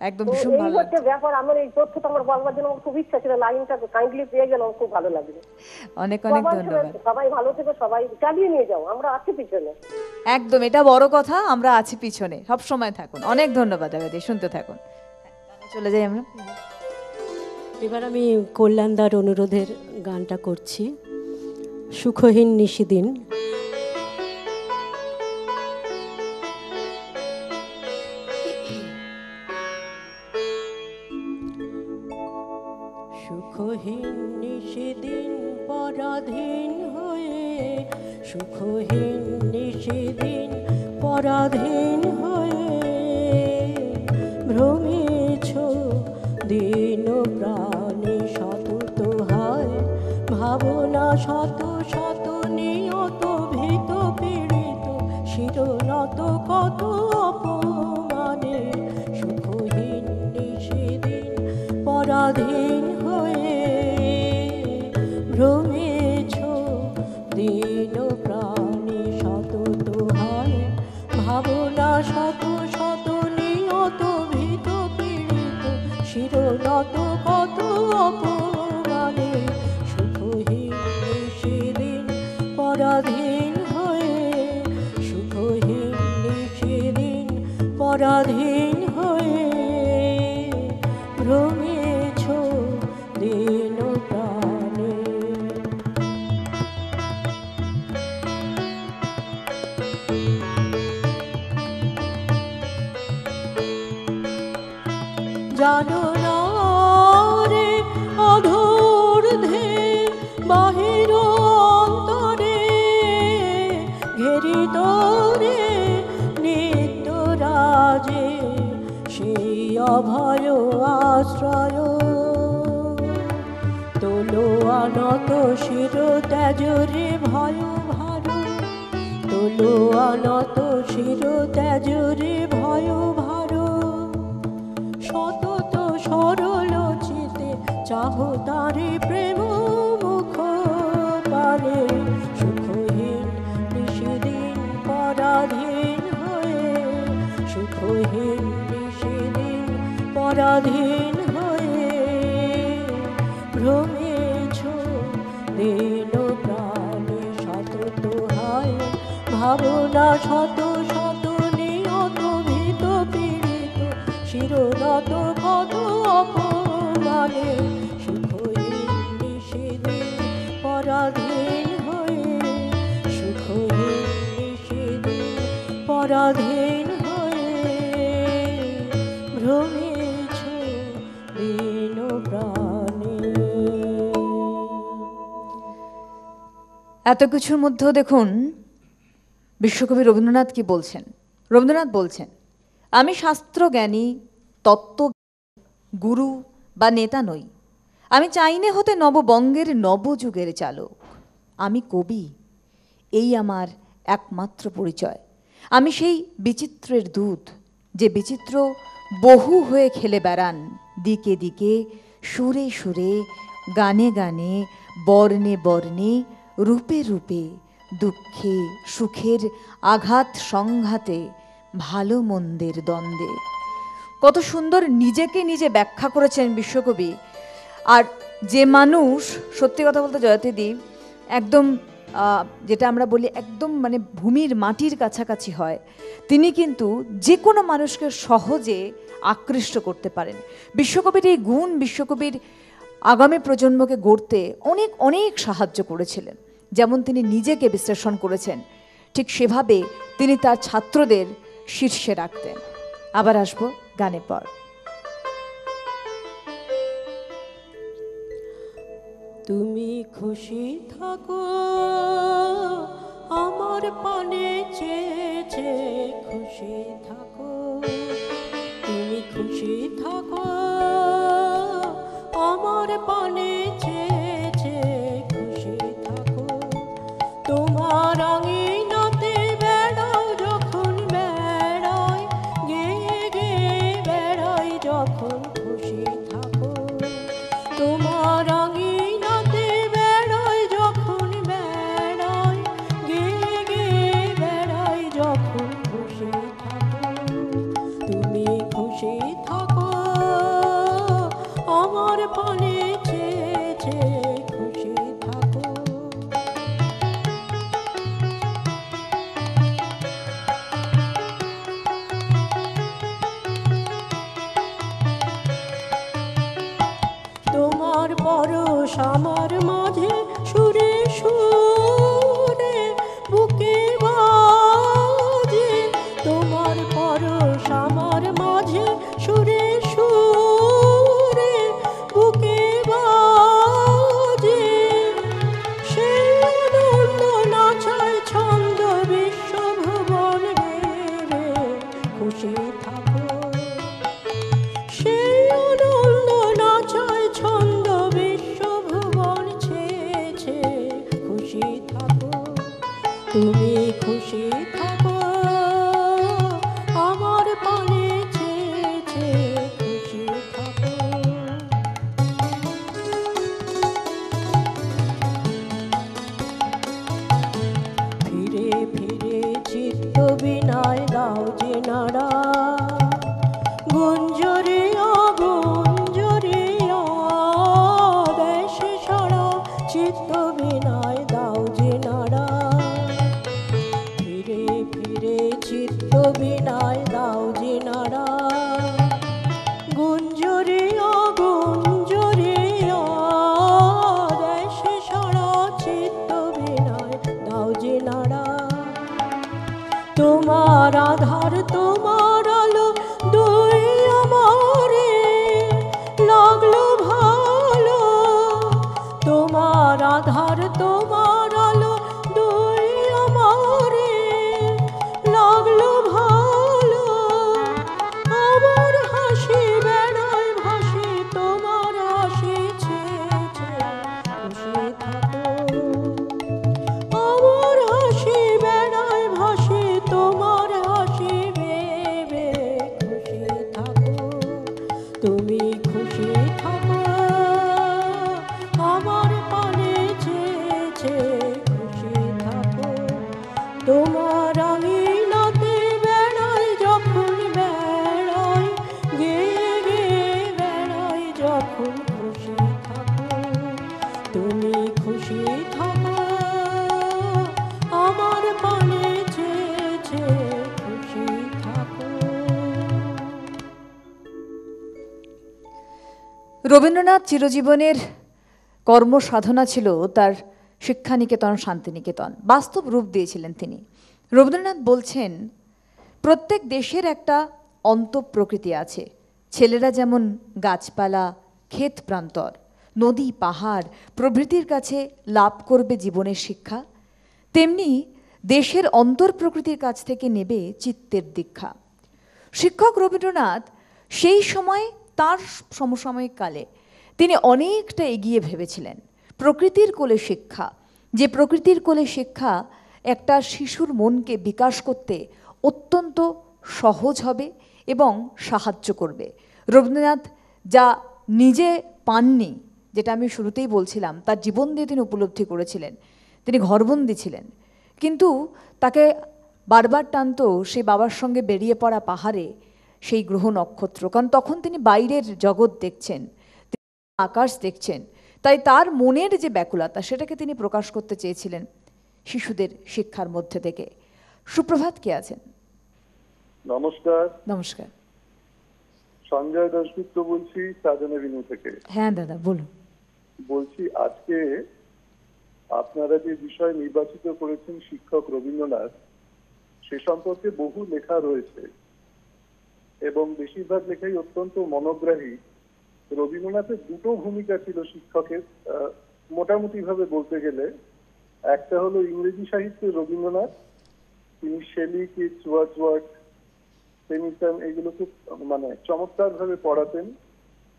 একদম ভীষণ ভালো লাগছে ব্যাপার। আমার এই তথ্যটা আমার বলবার জন্য খুব ইচ্ছা ছিল, লাইনটা কাইন্ডলি পেয়ে গেলাম, খুব ভালো লাগলো। অনেক অনেক ধন্যবাদ। সবাই ভালো থেকো, সবাই চালিয়ে নিয়ে যাও, আমরা আছি পিছনে। একদম, এটা বড় কথা, আমরা আছি পিছনে, সব সময় থাকুন। অনেক ধন্যবাদ দাদা, শুনতে থাকুন। চলে যাই আমরা। এবার আমি কল্যাণদার অনুরোধের গানটা করছি, সুখহীন নিশিদিন। সুখহীন নিশিদিন পরাধীন হয়ে, সুখহীন নিশিদিন পরাধীন হয়ে, ভ্রমেছ দিন প্রাণে শত তোহায়, ভাবনা শত শত নিয়ত ভীত পীড়িত, শিরনত কত অপমানে, সুখহীন নিশিদিন পরাধীন হয়ে, ভ্রমেছ দিন প্রাণে শত তোহায়, ভাবনা শত শত নিয়ত ভীত পীড়িত, শিরনত কত অপমানে, সুখহীন নিশিদিন পরাধীন হয়ে, সুখহীন নিশিদিন দীন প্রাণে। জানো না রে অধূর্ধ্বে বাহির অন্তরে ঘেরিত রে নিত্য রাজে সেই অভয় আশ্রয়। তোলো আনত শির ত্যাজরে ভয় ভার, তোলো আনত শির ত্যাজরে ভয় ভার। সতত সরল চিতে চাহ তারে প্রেম মুখ পানে। সুখহীন নিষেদিন পরাধীন হয়ে, সুখহীন নিষেদিন পরাধীন হয়ে ভ্রমেছ দীন প্রাণে। সতত হায় ভাবনা শত শত নিয়ত ভীত পীড়িত শিরনত কত অপমানে। সুখহীন নিষেদিন পরাধীন হয়ে, সুখহীন নিষেদিন পরাধীন হয়ে ভ্রমেছ দীন প্রাণে। এত কিছুর মধ্যেও দেখুন বিশ্বকবি রবীন্দ্রনাথ কি বলছেন। রবীন্দ্রনাথ বলছেন, আমি শাস্ত্রজ্ঞানী, তত্ত্ব গুরু বা নেতা নই। আমি চাইনে হতে নববঙ্গের নবযুগের চালক। আমি কবি, এই আমার একমাত্র পরিচয়। আমি সেই বিচিত্রের দূত, যে বিচিত্র বহু হয়ে খেলে বেড়ান দিকে দিকে, সুরে সুরে, গানে গানে, বর্ণে বর্ণে, রূপে রূপে, দুঃখে সুখের আঘাত সংঘাতে, ভালো মন্দের দ্বন্দ্বে। কত সুন্দর নিজেকে নিজে ব্যাখ্যা করেছেন বিশ্বকবি। আর যে মানুষ, সত্যি কথা বলতে জয়তীদি, একদম যেটা আমরা বলি একদম মানে ভূমির মাটির কাছাকাছি হয়, তিনি কিন্তু যে কোনো মানুষকে সহজে আকৃষ্ট করতে পারেন। বিশ্বকবির এই গুণ বিশ্বকবির আগামী প্রজন্মকে গড়তে অনেক অনেক সাহায্য করেছিলেন। যেমন তিনি নিজেকে বিশ্লেষণ করেছেন, ঠিক সেভাবে তিনি তার ছাত্রদের শীর্ষে রাখতেন। আবার আসবো গানের পর। তুমি খুশি থাকো আমার পানে চেয়েছে, খুশি থাকো তুমি, খুশি থাকো আমার পানে চেয়েছে, খুশি থাকো। তোমার আঙিনাতে বেড়াও যখন বেড়াই, গেয়ে গেয়ে বেড়াই যখন, খুশি থাকো। তোমার আঙিনাতে বেড়াই যখন বেড়াই, গেয়ে গেয়ে বেড়াই যখন, খুশি থাকো। তুমি খুশি থাকো আমার পানে চেয়েছে, খুশি থাকো। তোমার পরশ আমার মাঝে সুরে সুরে বুকে বাজে, তোমার পরশ আমার মাঝে সুরে সুরে বুকে বাজে। সেই আনন্দ নাচায় ছন্দ বিশ্বভুবন রে, খুশি থাকো। সেই আনন্দ নাচায় ছন্দ বিশ্বভুবন ছেয়েছে, খুশি তোমার আধার তোমার আলো দুই আমারে লাগলো ভালো, তোমার আধার তোমার আলো দুই আমারে লাগলো ভালো। আমার হাসি বেড়ায় ভাসি তোমার হাসি ছেছে খুশি থাকো, আমার হাসি বেড়ায় ভাসি তোমার হাসি ভেবে খুশি থাকো, তুমি খুশি থাকো, আমার পানে চেয়েছে খুশি থাকো। তোমার আঙিনাতে বেড়াই যখন বেড়াই গে গে বেড়াই যখন খুশি থাকো, তুমি খুশি থাকো, আমার পানে চেয়েছে খুশি থাকো। রবীন্দ্রনাথ চিরজীবনের কর্মসাধনা ছিল তার শিক্ষানিকেতন, শান্তিনিকেতন। বাস্তব রূপ দিয়েছিলেন তিনি। রবীন্দ্রনাথ বলছেন, প্রত্যেক দেশের একটা অন্তঃপ্রকৃতি আছে। ছেলেরা যেমন গাছপালা, ক্ষেত প্রান্তর, নদী, পাহাড় প্রভৃতির কাছে লাভ করবে জীবনের শিক্ষা, তেমনি দেশের অন্তর্প্রকৃতির কাছ থেকে নেবে চিত্তের দীক্ষা। শিক্ষক রবীন্দ্রনাথ সেই সময় তার সমসাময়িক কালে তিনি অনেকটা এগিয়ে ভেবেছিলেন। প্রকৃতির কোলে শিক্ষা, যে প্রকৃতির কোলে শিক্ষা একটা শিশুর মনকে বিকাশ করতে অত্যন্ত সহজ হবে এবং সাহায্য করবে। রবীন্দ্রনাথ যা নিজে পাননি, যেটা আমি শুরুতেই বলছিলাম, তার জীবন দিয়ে তিনি উপলব্ধি করেছিলেন। তিনি ঘরবন্দি ছিলেন, কিন্তু তাকে বারবার টানত সেই বাবার সঙ্গে বেরিয়ে পড়া পাহাড়ে সেই গ্রহ নক্ষত্র, কারণ তখন তিনি বাইরের জগৎ দেখছেন, আকাশ দেখছেন। তাই তার মনের যে ব্যাকুলতা সেটাকে তিনি প্রকাশ করতে চেয়েছিলেন শিশুদের শিক্ষার মধ্যে থেকে। সুপ্রভাত, কে আছেন? নমস্কার। নমস্কার। সঞ্জয় দাশগুপ্ত বলছি, সাজন এভিনিউ থেকে। হ্যাঁ দাদা, বলুন। বলছি, আজকে আপনারা যে বিষয় নির্বাচিত করেছেন শিক্ষক রবীন্দ্রনাথ, সে সম্পর্কে বহু লেখা রয়েছে এবং বেশিরভাগ লেখাই অত্যন্ত মনোগ্রাহী। রবীন্দ্রনাথের দুটো ভূমিকা ছিল শিক্ষকের, মোটামুটি ভাবে বলতে গেলে। একটা হলো ইংরেজি সাহিত্যে রবীন্দ্রনাথ, তিনি শেলি, কিটস, ওয়ার্ডসওয়ার্থ, টেনিসন এগুলো খুব চমৎকার ভাবে পড়াতেন।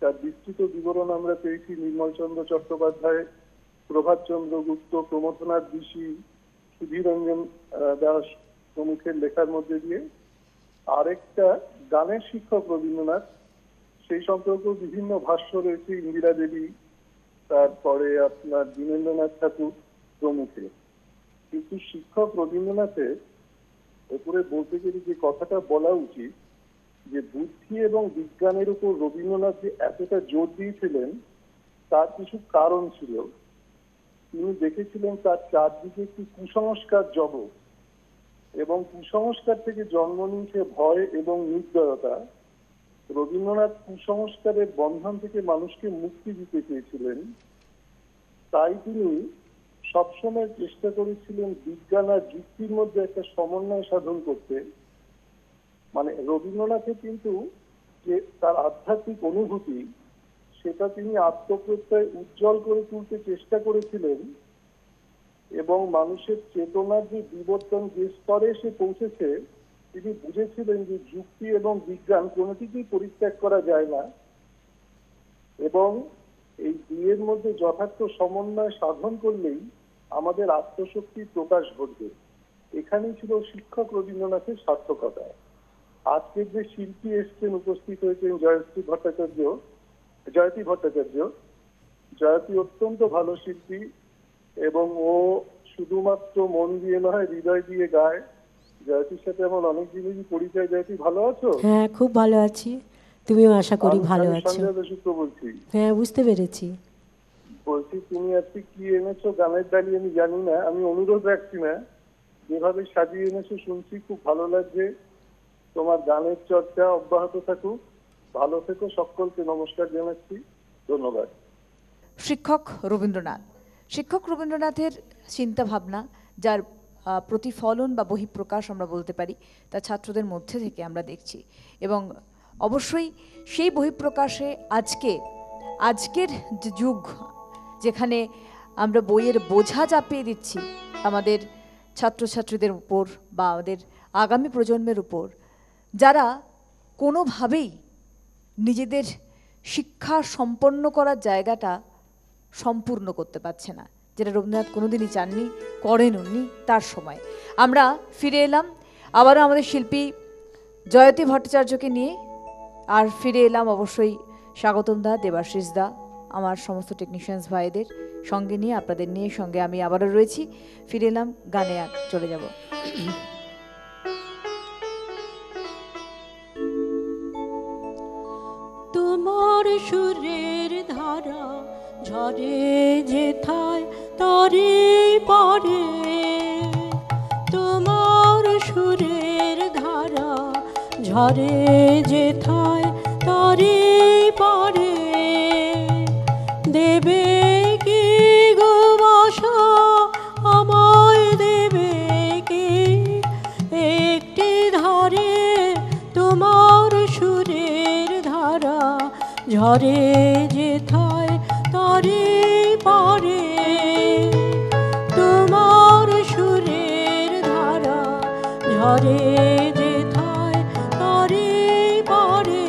তার বিস্তৃত বিবরণ আমরা পেয়েছি নির্মলচন্দ্র চট্টোপাধ্যায়, প্রভাতচন্দ্র গুপ্ত, প্রমথনাথ ঋষি, সুধীরঞ্জন দাস প্রমুখের লেখার মধ্যে দিয়ে। আরেকটা গানের শিক্ষক রবীন্দ্রনাথ, সেই সম্পর্কেও বিভিন্ন ভাষ্য রয়েছে, ইন্দিরা দেবী, তারপরে আপনার দীনেন্দ্রনাথ ঠাকুর প্রমুখে। কিন্তু শিক্ষক রবীন্দ্রনাথের উপরে বলতে গেলে যে কথাটা বলা উচিত, যে বুদ্ধি এবং বিজ্ঞানের উপর রবীন্দ্রনাথ যে এতটা জোর দিয়েছিলেন তার কিছু কারণ ছিল। তিনি দেখেছিলেন তার চারদিকে একটি কুসংস্কার জগৎ, এবং কুসংস্কার থেকে জন্ম নিয়েছে ভয় এবং নির্দয়তা। রবীন্দ্রনাথ কুসংস্কারের বন্ধন থেকে মানুষকে মুক্তি দিতে চেয়েছিলেন। তাই তিনি সবসময় চেষ্টা করেছিলেন বিজ্ঞান আর যুক্তির মধ্যে একটা সমন্বয় সাধন করতে। রবীন্দ্রনাথের কিন্তু যে তার আধ্যাত্মিক অনুভূতি, সেটা তিনি আত্মপ্রত্যয় উজ্জ্বল করে তুলতে চেষ্টা করেছিলেন, এবং মানুষের চেতনার যে বিবর্তন যে স্তরে সে পৌঁছেছে, তিনি বুঝেছিলেন যে যুক্তি এবং বিজ্ঞান কোনোটিকেই পরিত্যাগ করা যায় না, এবং এই দুইয়ের মধ্যে যথার্থ সমন্বয় সাধন করলেই আমাদের আত্মশক্তির প্রকাশ ঘটবে। এখানেই ছিল শিক্ষক রবীন্দ্রনাথের সার্থকতা। আজকের যে শিল্পী এসছেন, উপস্থিত হয়েছেন জয়তী ভট্টাচার্য। জয়তী অত্যন্ত ভালো শিল্পী, এবং ও শুধুমাত্র মন দিয়ে নয়, হৃদয় দিয়ে গায়। জয়তীর সাথে আমার অনেক দিনেরই পরিচয়। জয়তী, ভালো আছো? হ্যাঁ, খুব ভালো আছি। তুমিও আশা করি ভালো আছো? সঞ্জয় দাশগুপ্ত বলছি। হ্যাঁ, বুঝতে পেরেছি। বলছি, তুমি আজকে কি এনেছো গানের ডালি আমি জানি না, আমি অনুরোধ রাখছি না, যেভাবে সাজিয়ে এনেছো শুনছি খুব ভালো লাগছে। তোমার গানের চর্চা অব্যাহত থাকুক, ভালো থেকো। সকলকে নমস্কার জানাচ্ছি, ধন্যবাদ। শিক্ষক রবীন্দ্রনাথের চিন্তা ভাবনা, যার প্রতিফলন বা বহিঃপ্রকাশ আমরা বলতে পারি, তা ছাত্রদের মধ্যে থেকে আমরা দেখছি। এবং অবশ্যই সেই বহিঃপ্রকাশে আজকের যে যুগ, যেখানে আমরা বইয়ের বোঝা চাপিয়ে দিচ্ছি আমাদের ছাত্রছাত্রীদের উপর বা আমাদের আগামী প্রজন্মের উপর, যারা কোনোভাবেই নিজেদের শিক্ষা সম্পন্ন করার জায়গাটা সম্পূর্ণ করতে পারছে না, যেটা রবীন্দ্রনাথ কোনোদিনই চাননি, করেননি তার সময়। আমরা ফিরে এলাম আবারও আমাদের শিল্পী জয়তী ভট্টাচার্যকে নিয়ে, আর ফিরে এলাম অবশ্যই স্বাগতম দা, দেবাশিস দা, আমার সমস্ত টেকনিশিয়ানস ভাইদের সঙ্গে নিয়ে, আপনাদের নিয়ে সঙ্গে আমি আবারও রয়েছি। ফিরে এলাম, গানে চলে যাব। তোমার সুরের ধারা ঝরে যেথায় তারে পারে, তোমার সুরের ধারা ঝরে যেথায় তারে পারে, দেবে কি গো বাসা আমায়, দেবে কি একটি ধারে, তোমার সুরের ধারা ঝরে যেথায় তারে পারে, তোমার সুরের ধারা ঝরে যেথায় তারে পারে।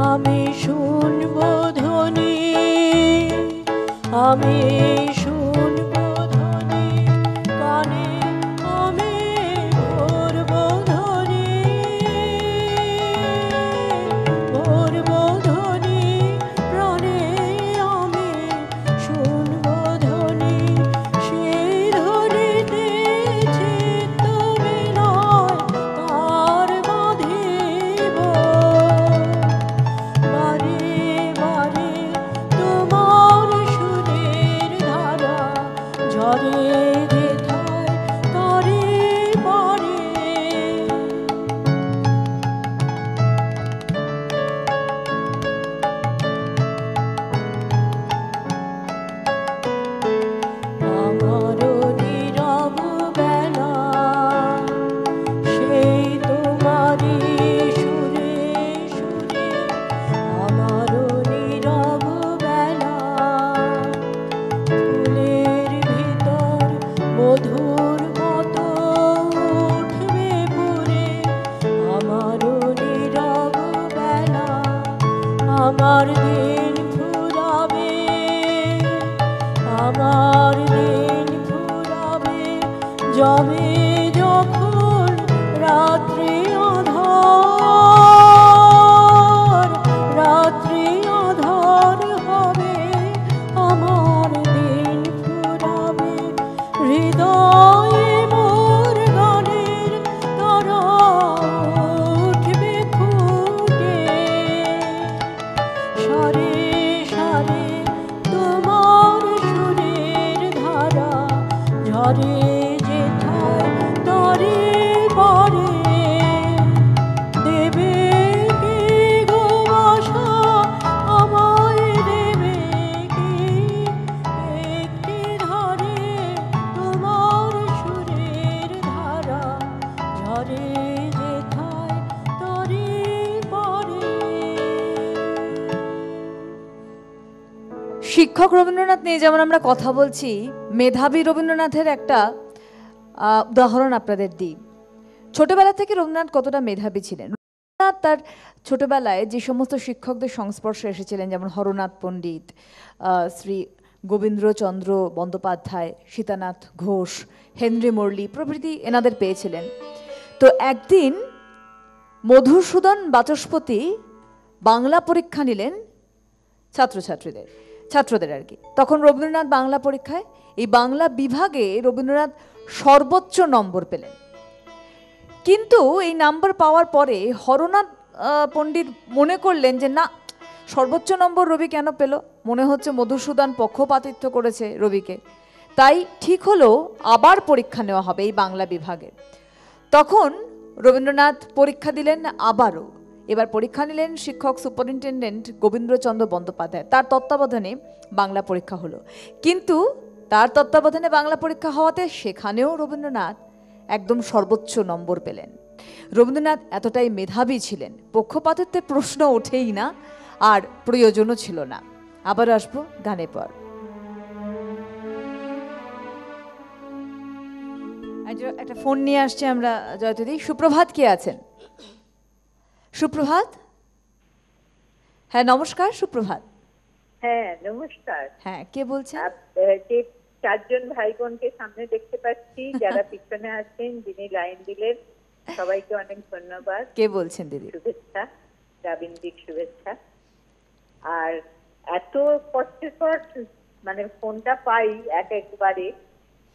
আমি শুনব ধ্বনি, আমি শুনব ধ্বনি কানে, আমি ভরব ধ্বনি, ভরব ধ্বনি প্রাণে, আমি শুনব ধ্বনি, সেই ধ্বনিতে চিত্ত বিলয় তার বাঁধিব, বারে বারে তোমার সুরের ধারা ঝরে যেথায় তারে পারে। আমারও নীরব বেলা সেই তোমারই সুরে সুরে, আমারও নীরব বেলা ফুলের ভিতর মধুর মতো উঠবে ভরে, আমারও নীরব বেলা আমার দিন ফুরাবে, আমার দিন ফুরাবে যাবে যখন রাত্রি আঁধার, রাত্রি আঁধার হবে, আমার দিন ফুরাবে, হৃদয়ে মোর গানের তারা উঠবে ফুটে, সারে সারে তোমার সুরের ধারা ঝরে যেথায় তারে পারে, দেবে কি গো বাসা আমায়, দেবে কি একটি ধারে, তোমার সুরের ধারা ঝরে যেথায় তারে পারে। শিক্ষক রবীন্দ্রনাথ নিয়ে যেমন আমরা কথা বলছি, মেধাবী রবীন্দ্রনাথের একটা উদাহরণ আপনাদের দিই। ছোটবেলা থেকে রবীন্দ্রনাথ কতটা মেধাবী ছিলেন। রবীন্দ্রনাথ তার ছোটবেলায় যে সমস্ত শিক্ষকদের সংস্পর্শে এসেছিলেন, যেমন হরনাথ পণ্ডিত, শ্রী গোবিন্দচন্দ্র বন্দ্যোপাধ্যায়, সীতানাথ ঘোষ, হেনরি মুরলি প্রভৃতি এনাদের পেয়েছিলেন। তো একদিন মধুসূদন বাচস্পতি বাংলা পরীক্ষা নিলেন ছাত্রদের আর কি। তখন রবীন্দ্রনাথ বাংলা পরীক্ষায়, এই বাংলা বিভাগে রবীন্দ্রনাথ সর্বোচ্চ নম্বর পেলেন। কিন্তু এই নাম্বার পাওয়ার পরে হরনাথ পণ্ডিত মনে করলেন যে না, সর্বোচ্চ নম্বর রবি কেন পেল, মনে হচ্ছে মধুসূদন পক্ষপাতিত্ব করেছে রবিকে। তাই ঠিক হলো আবার পরীক্ষা নেওয়া হবে এই বাংলা বিভাগে। তখন রবীন্দ্রনাথ পরীক্ষা দিলেন আবারও। এবার পরীক্ষা নিলেন শিক্ষক সুপারিনটেন্ডেন্ট গোবিন্দচন্দ্র বন্দ্যোপাধ্যায়, তার তত্ত্বাবধানে বাংলা পরীক্ষা হলো। কিন্তু তার তত্ত্বাবধানে বাংলা পরীক্ষা হওয়াতে সেখানেও রবীন্দ্রনাথ একদম সর্বোচ্চ নম্বর পেলেন। রবীন্দ্রনাথ এতটাই মেধাবী ছিলেন, পক্ষপাতিত্বের প্রশ্ন ওঠেই না, আর প্রয়োজনও ছিল না। আবার আসবো গানের পর। একটা ফোন নিয়ে আসছে আমরা জয়তী। সুপ্রভাত, কে আছেন? সুপ্রভাত। হ্যাঁ নমস্কার, সুপ্রভাত। হ্যাঁ নমস্কার। হ্যাঁ কে বলছেন? যে চারজন ভাই বোনকে সামনে দেখতে পাচ্ছি, যারা পিছনে আছেন, যিনি লাইন দিলেন, সবাইকে অনেক ধন্যবাদ। কে বলছেন দিদি? শুভেচ্ছা, রাবীন্দ্রিক শুভেচ্ছা। আর এত কষ্টের পর মানে ফোনটা পাই একবারে,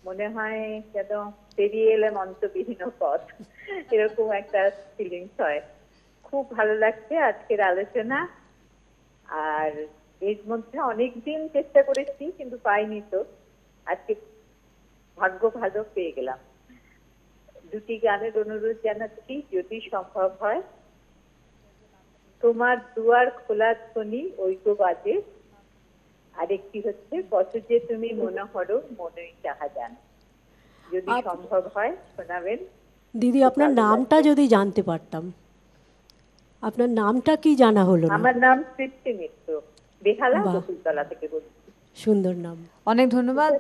মনে হয় যেন পেরিয়ে এলাম অন্তবিহীন পথ, এরকম একটা ফিলিংস হয়। খুব ভালো লাগছে আজকের আলোচনা। আর এর মধ্যে অনেকদিন চেষ্টা করেছি কিন্তু পাইনি, তো আজকে ভাগ্য ভালো পেয়ে গেলাম। দুটি গানের অনুরোধ জানাচ্ছি যদি সম্ভব হয়। তোমার দুয়ার খোলা ধ্বনি ঐক্য বাজে, আরেকটি হচ্ছে কত যে তুমি মনোহর মনই চাহা যান। যদি সম্ভব হয় শোনাবেন। দিদি আপনার নামটা যদি জানতে পারতাম। আপনার নামটা কি জানা হলো না? আমার নাম তৃপ্তি মিত্র, বেহালা বকুলতলা থেকে বলছি। সুন্দর নাম। অনেক ধন্যবাদ।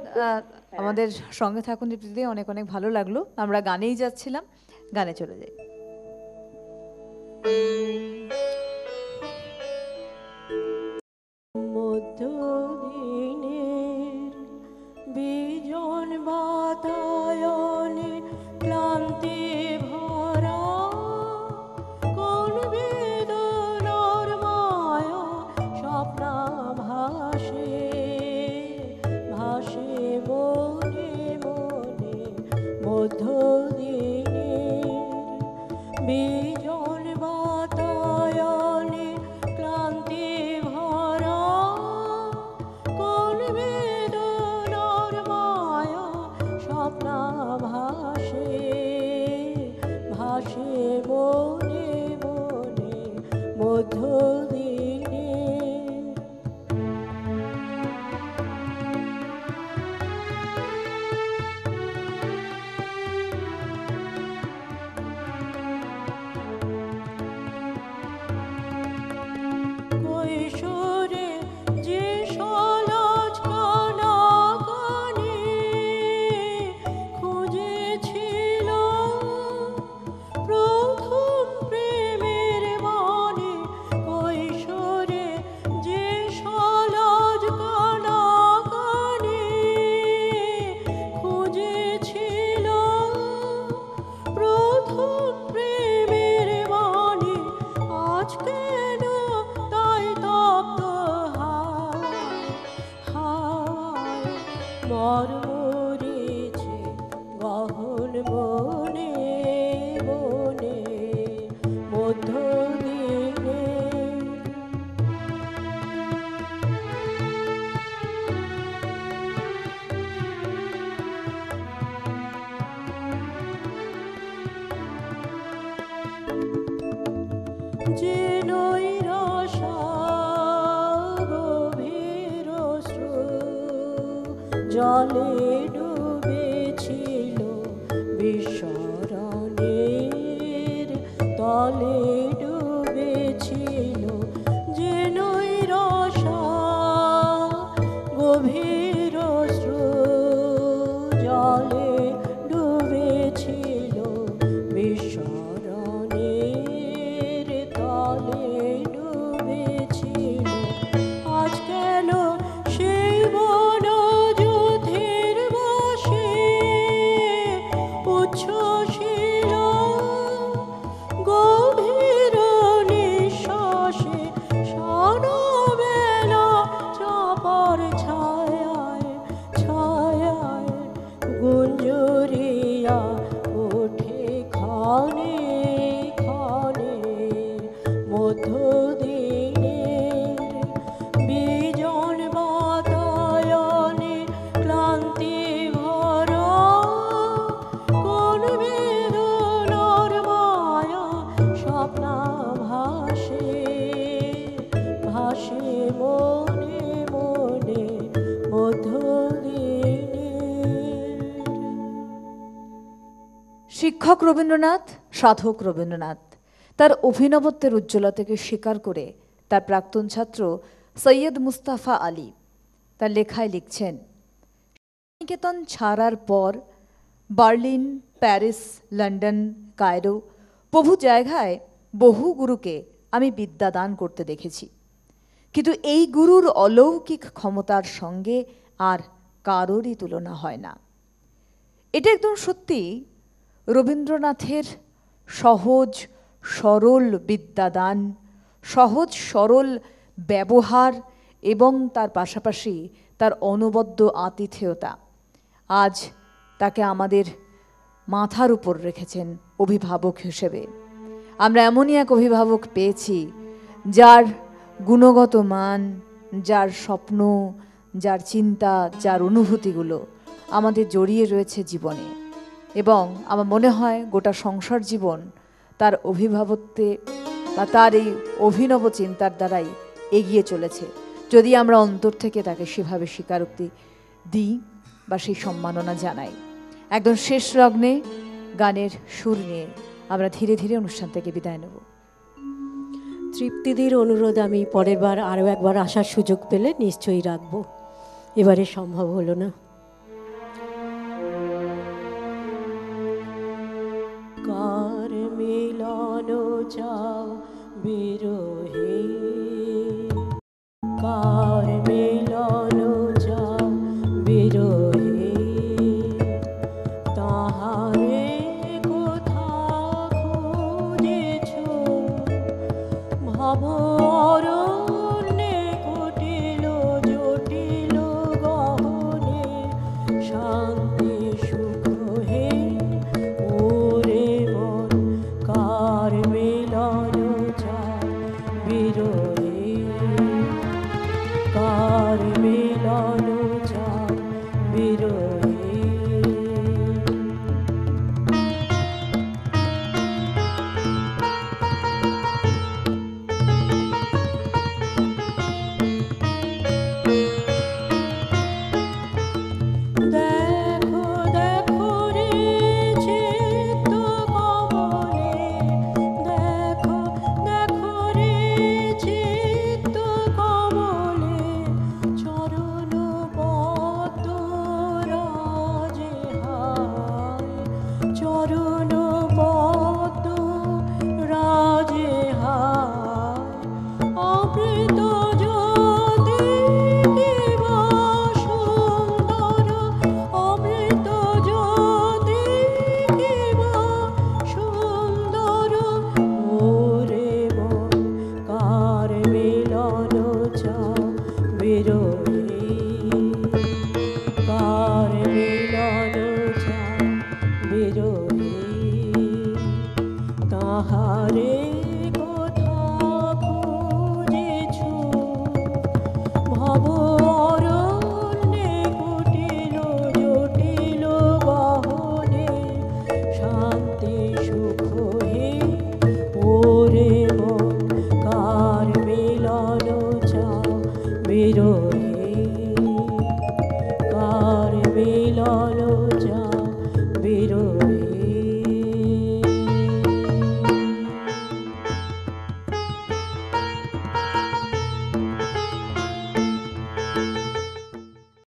আমাদের সঙ্গে থাকুন দিদি, অনেক অনেক ভালো লাগলো। আমরা গানেই যাচ্ছিলাম, গানে চলে যাই। মধ্যদিনের বিজন বাতায়নে ক্লান্তি ভরা, কোন বেদনার মায়া স্বপ্না ভাসে ভাসে মনে মনে। মধ্যদিনের বিজন বাতায়নে ক্লান্তি ভরা, কোন বেদনার মায়া স্বপ্না ভাসে ভাসে মনে মনে। মধ্যদিনে কৈশোরে যে সলজ কানাকানি খুঁজেছিল, প্রথম প্রেমের বাণী। কৈশোরে যে সলজ কানাকানি খুঁজেছিল, প্রথম প্রেমের বাণী। আজ কেন তাই তপ্ত হায় হায়, মরমরেছে গহন বনে বনে। মধ্যদিনে যে নৈরাশা গভীর স্রোত জলে ডুবেছিল, বিস্মরণের তলে ডুবেছিল। যে নৈরাশা গভীর স্রোত জলে ডুবেছিল, বিস্মরণের তলে ডুবেছিল। আজ কেন সেই বনযুদ্ধের বসে উচ্ছ্বসিল, গভীর শিক্ষক রবীন্দ্রনাথ, সাধক রবীন্দ্রনাথ তার অভিনবত্বের উজ্জ্বলতাকে স্বীকার করে তার প্রাক্তন ছাত্র সৈয়দ মুস্তাফা আলী তার লেখায় লিখছেন, নিকেতন ছাড়ার পর বার্লিন, প্যারিস, লন্ডন, কায়রো বহু জায়গায় বহু গুরুকে আমি বিদ্যাদান করতে দেখেছি, কিন্তু এই গুরুর অলৌকিক ক্ষমতার সঙ্গে আর কারোরই তুলনা হয় না। এটা একদম সত্যি রবীন্দ্রনাথের সহজ সরল বিদ্যাদান, সহজ সরল ব্যবহার এবং তার পাশাপাশি তার অনবদ্য আতিথেয়তা আজ তাকে আমাদের মাথার উপর রেখেছেন অভিভাবক হিসেবে। আমরা এমনই এক অভিভাবক পেয়েছি যার গুণগত মান, যার স্বপ্ন, যার চিন্তা, যার অনুভূতিগুলো আমাদের জড়িয়ে রয়েছে জীবনে, এবং আমার মনে হয় গোটা সংসার জীবন তার অভিভাবকত্বে বা তার এই অভিনব চিন্তার দ্বারাই এগিয়ে চলেছে, যদি আমরা অন্তর থেকে তাকে সেভাবে স্বীকারোক্তি দিই বা সেই সম্মাননা জানাই। একদম শেষ লগ্নে গানের সুর নিয়ে আমরা ধীরে ধীরে অনুষ্ঠান থেকে বিদায় নেব। তৃপ্তিদির অনুরোধ আমি পরের বার আরও একবার আসার সুযোগ পেলে নিশ্চয়ই রাখবো, এবারে সম্ভব হলো না। কার মিলন চাও বিরহে, কার মিলন চাও বিরহে, তাহারে কোথা খুঁজেছ ভাব অরণ্যে কুটিল জটিল গহনে, শান্তি সুখ হে ওরে মন, কার মিলন চাও বিরহে, কার মিলন চাও বিরহে। দেখো দেখো রে চিত্ত কমলে, দেখো দেখো রে চিত্ত কমলে, চরণ পদ্ম রাজে হায়, চরণ পদ্ম রাজে হায়, অমৃত জ্যোতি কিবা সুন্দর, অমৃত জ্যোতি কিবা সুন্দর, ওরে মন কার মিলন চাও বিরহে, কার মিলন চাও বিরহে, তাহারে কোথা খুঁজেছ ভাব অরণ্যে কুটিল জটিল গহনে, শান্তি সুখ হে ওরে মন, কার মিলন চাও বিরহে, কার মিলন চাও বিরহে।